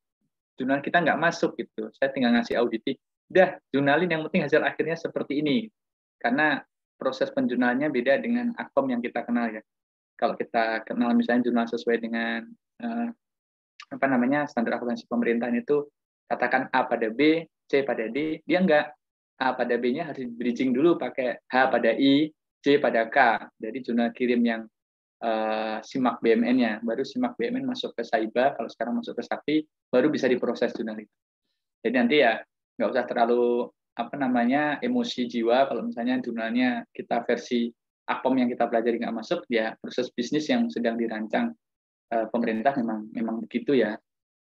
jurnal kita nggak masuk gitu, saya tinggal ngasih auditi, udah jurnalin yang penting hasil akhirnya seperti ini, karena proses penjurnalnya beda dengan Akpom yang kita kenal ya. Kalau kita kenal misalnya jurnal sesuai dengan standar akuntansi pemerintahan itu, katakan A pada B, C pada D, dia enggak. A pada B-nya harus bridging dulu pakai H pada I, C pada K. Jadi jurnal kirim yang SIMAK BMN-nya, baru SIMAK BMN masuk ke Saiba, kalau sekarang masuk ke Sakti, baru bisa diproses jurnal itu. Jadi nanti ya nggak usah terlalu emosi jiwa kalau misalnya jurnalnya kita versi Akpom yang kita pelajari nggak masuk, ya proses bisnis yang sedang dirancang pemerintah memang begitu ya.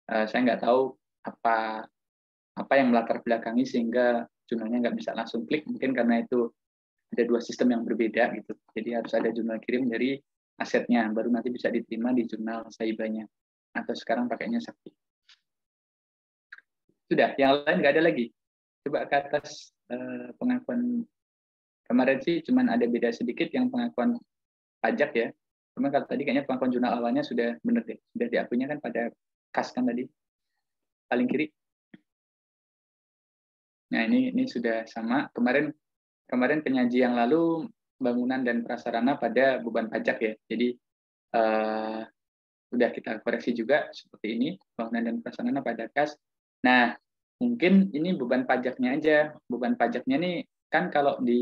Saya nggak tahu apa yang melatar belakangi sehingga jurnalnya nggak bisa langsung klik, mungkin karena itu ada dua sistem yang berbeda gitu. Jadi harus ada jurnal kirim dari asetnya, baru nanti bisa diterima di jurnal Saibanya. Atau sekarang pakainya Sakti. Sudah, yang lain nggak ada lagi. Coba ke atas pengakuan kemarin sih cuman ada beda sedikit yang pengakuan pajak ya. Cuma kalau tadi kayaknya pengakuan jurnal awalnya sudah benar deh. Sudah diakuinya kan pada kas kan tadi. Paling kiri. Nah, ini sudah sama. Kemarin penyaji yang lalu bangunan dan prasarana pada beban pajak ya. Jadi sudah kita koreksi juga seperti ini, bangunan dan prasarana pada kas. Nah, mungkin ini beban pajaknya aja. Beban pajaknya nih kan kalau di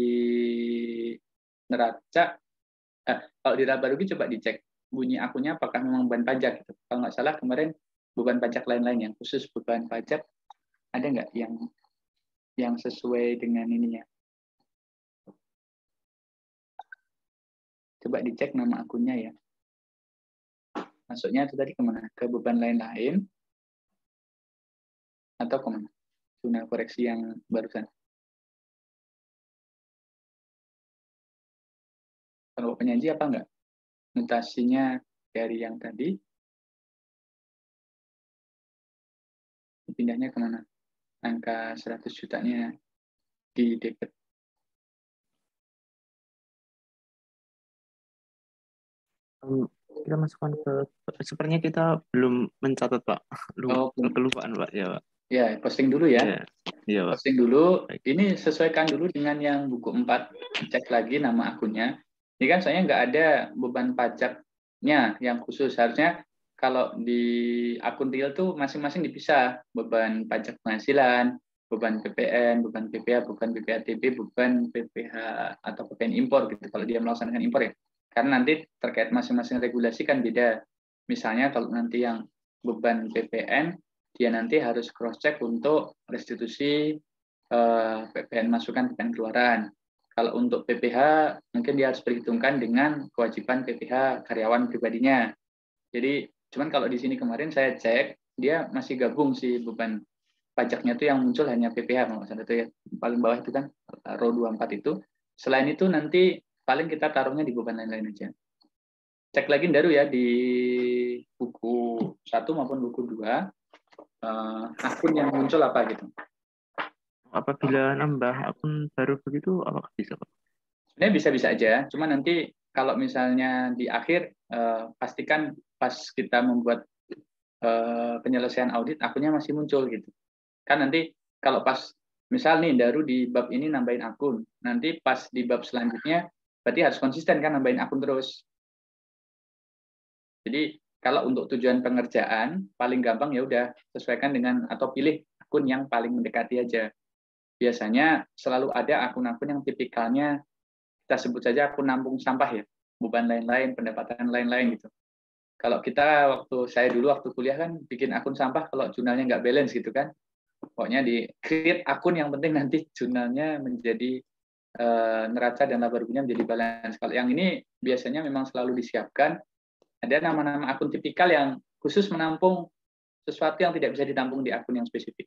neraca, kalau di laba rugi coba dicek bunyi akunnya apakah memang beban pajak gitu. Kalau nggak salah kemarin beban pajak lain-lain yang khusus beban pajak ada nggak yang sesuai dengan ininya? Coba dicek nama akunnya ya. Masuknya itu tadi kemana? Ke beban lain-lain atau kemana? Jurnal koreksi yang barusan. Kalau penyaji apa enggak? Mutasinya dari yang tadi. pindahnya kemana? Angka 100 jutanya di debit. Kita masukkan ke, sepertinya kita belum mencatat Pak. Kelupaan Pak ya Pak. Ya, posting dulu ya. Iya Pak. Posting dulu. Baik. Ini sesuaikan dulu dengan yang buku 4. Cek lagi nama akunnya. Ini kan soalnya nggak ada beban pajaknya yang khusus. Harusnya kalau di akun real tuh masing-masing dipisah. Beban pajak penghasilan, beban PPN, beban PPH, beban PPATB, beban PPH atau PPN impor gitu. Kalau dia melaksanakan impor ya. Karena nanti terkait masing-masing regulasi kan beda. Misalnya kalau nanti yang beban PPN, dia nanti harus cross-check untuk restitusi PPN masukan, PPN keluaran. Kalau untuk PPH, mungkin dia harus perhitungkan dengan kewajiban PPH karyawan pribadinya. Jadi, cuman kalau di sini kemarin saya cek, dia masih gabung sih beban pajaknya itu yang muncul hanya PPH, maksudnya itu ya, paling bawah itu kan, row 24 itu. Selain itu nanti paling kita taruhnya di beban lain-lain aja. Cek lagi baru ya di buku 1 maupun buku 2, akun yang muncul apa gitu. Apabila nambah akun baru begitu, apakah bisa Pak? Sebenarnya bisa-bisa aja, cuma nanti kalau misalnya di akhir, pastikan pas kita membuat penyelesaian audit, akunnya masih muncul gitu. Kan nanti kalau pas, misal nih, Daru di bab ini nambahin akun, nanti pas di bab selanjutnya, berarti harus konsisten kan nambahin akun terus. Jadi kalau untuk tujuan pengerjaan, paling gampang ya udah sesuaikan dengan atau pilih akun yang paling mendekati aja. Biasanya selalu ada akun-akun yang tipikalnya kita sebut saja akun nampung sampah ya, beban lain-lain, pendapatan lain-lain gitu. Kalau kita saya dulu waktu kuliah kan bikin akun sampah kalau jurnalnya nggak balance gitu kan, pokoknya di create akun yang penting nanti jurnalnya menjadi neraca dan laba ruginya menjadi balance. Kalau yang ini biasanya memang selalu disiapkan ada nama-nama akun tipikal yang khusus menampung sesuatu yang tidak bisa ditampung di akun yang spesifik.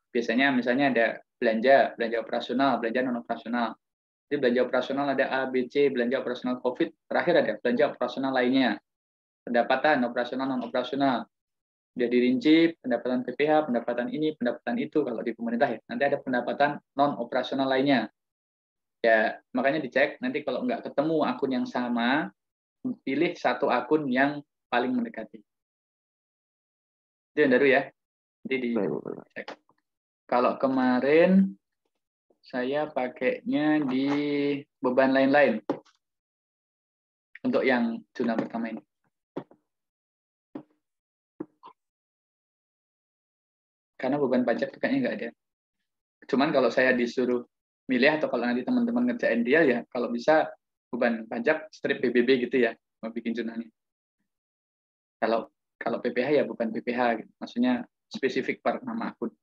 Biasanya misalnya ada belanja operasional, belanja non operasional. Jadi belanja operasional ada A, B, C, belanja operasional COVID, terakhir ada belanja operasional lainnya. Pendapatan operasional non operasional. Dia dirinci pendapatan PPH, pendapatan ini, pendapatan itu kalau di pemerintah ya. Nanti ada pendapatan non operasional lainnya. Ya, makanya dicek nanti kalau nggak ketemu akun yang sama, pilih satu akun yang paling mendekati. Itu yang baru ya. Jadi dicek. Kalau kemarin saya pakainya di beban lain-lain untuk yang jurnal pertama ini. Karena beban pajak kayaknya nggak ada. Cuman kalau saya disuruh milih atau kalau nanti teman-teman ngerjain dia ya, kalau bisa beban pajak strip PBB gitu ya, mau bikin jurnalnya. Kalau PPH ya bukan PPH, gitu. Maksudnya spesifik per nama akun.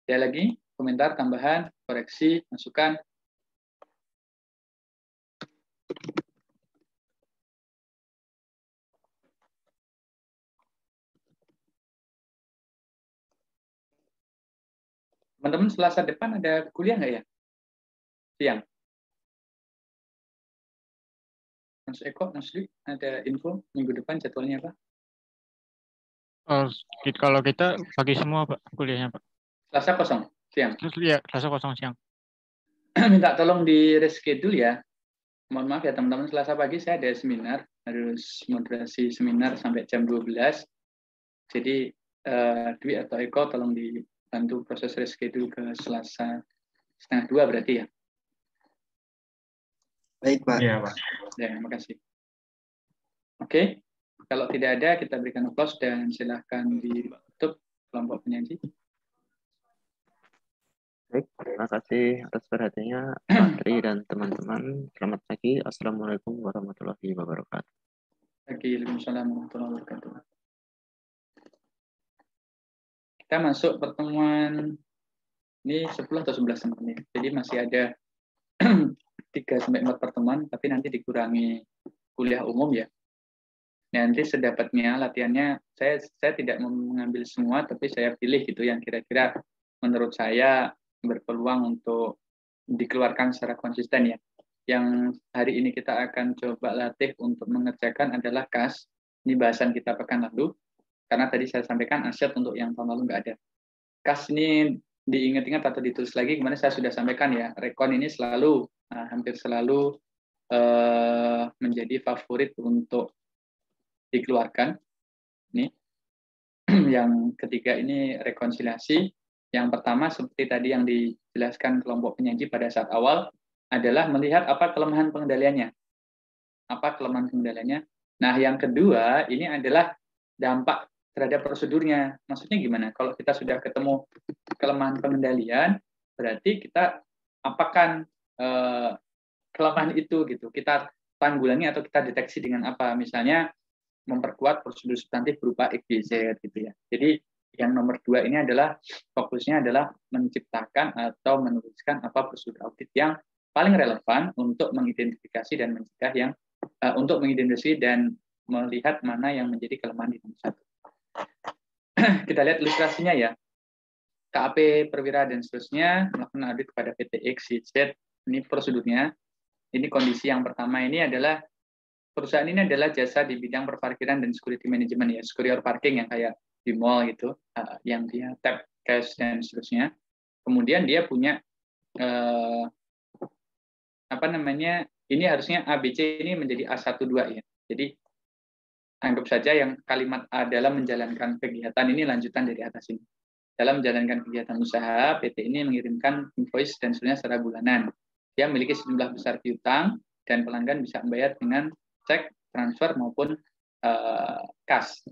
Ada lagi komentar, tambahan, koreksi, masukan? Teman-teman Selasa depan ada kuliah nggak ya? Siang. Mas Eko, Mas Dwi, ada info minggu depan jadwalnya apa? Kalau kita pagi semua Pak kuliahnya Pak. Selasa kosong, siang. Terus ya Selasa kosong siang. Minta tolong di reschedule ya. Mohon maaf ya teman-teman, Selasa pagi saya ada seminar, harus moderasi seminar sampai jam 12. Jadi Dwi atau Eko tolong dibantu proses reschedule ke Selasa 1:30 berarti ya. Baik, Pak. Iya, Pak. Ya, terima kasih. Oke, kalau tidak ada kita berikan applause dan silahkan ditutup kelompok penyaji. Baik, terima kasih atas perhatiannya Pak Tri dan teman-teman. Selamat pagi. Assalamualaikum warahmatullahi wabarakatuh. Waalaikumsalam warahmatullahi wabarakatuh. Kita masuk pertemuan ini 10 atau 11 menit. Jadi masih ada 3-4 pertemuan, tapi nanti dikurangi kuliah umum ya. Nanti sedapatnya latihannya, saya tidak mengambil semua, tapi saya pilih gitu yang kira-kira menurut saya berpeluang untuk dikeluarkan secara konsisten ya. Yang hari ini kita akan coba latih untuk mengerjakan adalah KAS. Ini bahasan kita pekan lalu. karena tadi saya sampaikan aset untuk yang tahun lalu nggak ada. Kas ini diingat-ingat atau ditulis lagi, kemarin saya sudah sampaikan ya, rekon ini selalu, hampir selalu menjadi favorit untuk dikeluarkan. Ini yang ketiga ini rekonsiliasi. Yang pertama seperti tadi yang dijelaskan kelompok penyaji pada saat awal adalah melihat apa kelemahan pengendaliannya. Apa kelemahan pengendaliannya. Nah, yang kedua ini adalah dampak terhadap prosedurnya. Maksudnya gimana? Kalau kita sudah ketemu kelemahan pengendalian, berarti kita apakan kelemahan itu gitu. Kita tanggulangi atau kita deteksi dengan apa? Misalnya memperkuat prosedur substantif berupa XYZ gitu ya. Jadi yang nomor 2 ini adalah fokusnya adalah menciptakan atau menuliskan apa prosedur audit yang paling relevan untuk mengidentifikasi dan mencegah yang untuk mengidentifikasi dan melihat mana yang menjadi kelemahan di nomor 1. Kita lihat ilustrasinya ya. KAP perwira dan seterusnya melakukan audit kepada PT XYZ. Ini prosedurnya. Ini kondisi yang pertama ini adalah perusahaan ini adalah jasa di bidang perparkiran dan security management ya, secure parking yang kayak di mall gitu, yang dia tap cash dan seterusnya. Kemudian dia punya ini harusnya ABC ini menjadi A12 ya. Jadi anggap saja yang kalimat A dalam menjalankan kegiatan ini lanjutan dari atas ini. Dalam menjalankan kegiatan usaha, PT ini mengirimkan invoice dan seterusnya secara bulanan. Dia memiliki sejumlah besar piutang dan pelanggan bisa membayar dengan cek, transfer maupun kas.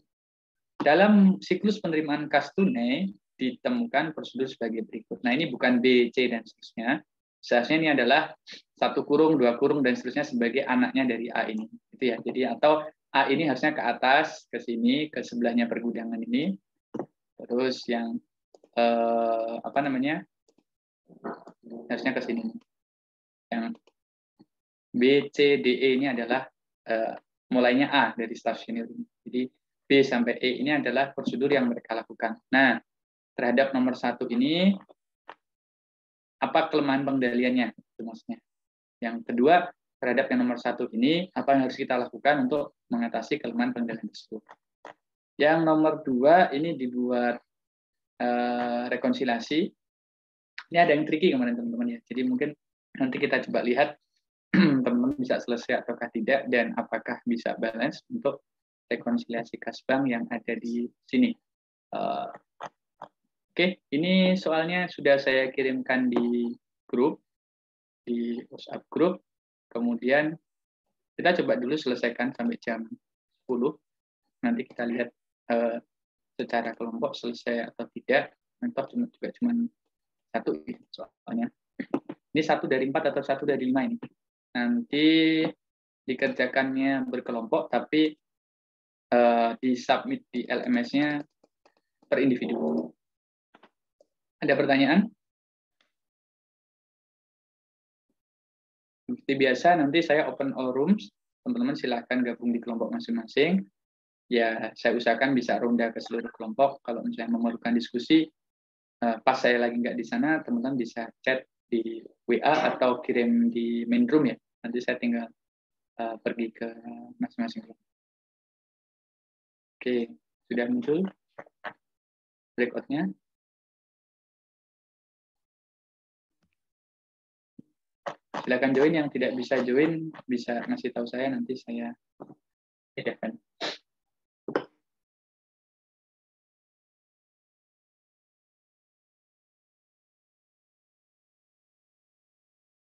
Dalam siklus penerimaan kas tunai ditemukan prosedur sebagai berikut. Nah, ini bukan B, C dan seterusnya. Seharusnya ini adalah 1 kurung, 2 kurung dan seterusnya sebagai anaknya dari A ini. Itu ya. Jadi atau A ini harusnya ke atas, ke sini, ke sebelahnya pergudangan ini. Terus yang harusnya ke sini. Yang B, C, D, E ini adalah mulainya A dari stasiun ini. Jadi B sampai E ini adalah prosedur yang mereka lakukan. Nah, terhadap nomor 1 ini, apa kelemahan pengendaliannya? Itu maksudnya. Yang kedua, terhadap yang nomor 1 ini, apa yang harus kita lakukan untuk mengatasi kelemahan pengendalian tersebut? Yang nomor 2 ini dibuat rekonsiliasi. Ini ada yang tricky kemarin teman-teman ya. Jadi mungkin nanti kita coba lihat teman-teman bisa selesai ataukah tidak dan apakah bisa balance untuk rekonsiliasi kas bank yang ada di sini. Oke, ini soalnya sudah saya kirimkan di grup, di WhatsApp grup. Kemudian kita coba dulu selesaikan sampai jam 10. Nanti kita lihat secara kelompok selesai atau tidak. Mentok juga cuma 1 soalnya. Ini 1 dari 4 atau 1 dari 5 ini. Nanti dikerjakannya berkelompok, tapi disubmit di LMS-nya per individu. Ada pertanyaan? Seperti biasa, nanti saya open all rooms. Teman-teman silahkan gabung di kelompok masing-masing. Ya, saya usahakan bisa ronda ke seluruh kelompok. Kalau misalnya memerlukan diskusi, pas saya lagi nggak di sana, teman-teman bisa chat di WA atau kirim di main room ya. Nanti saya tinggal pergi ke masing-masing kelompok. Oke, sudah muncul breakout-nya. Silakan join, yang tidak bisa join bisa ngasih tahu saya, nanti saya edakan.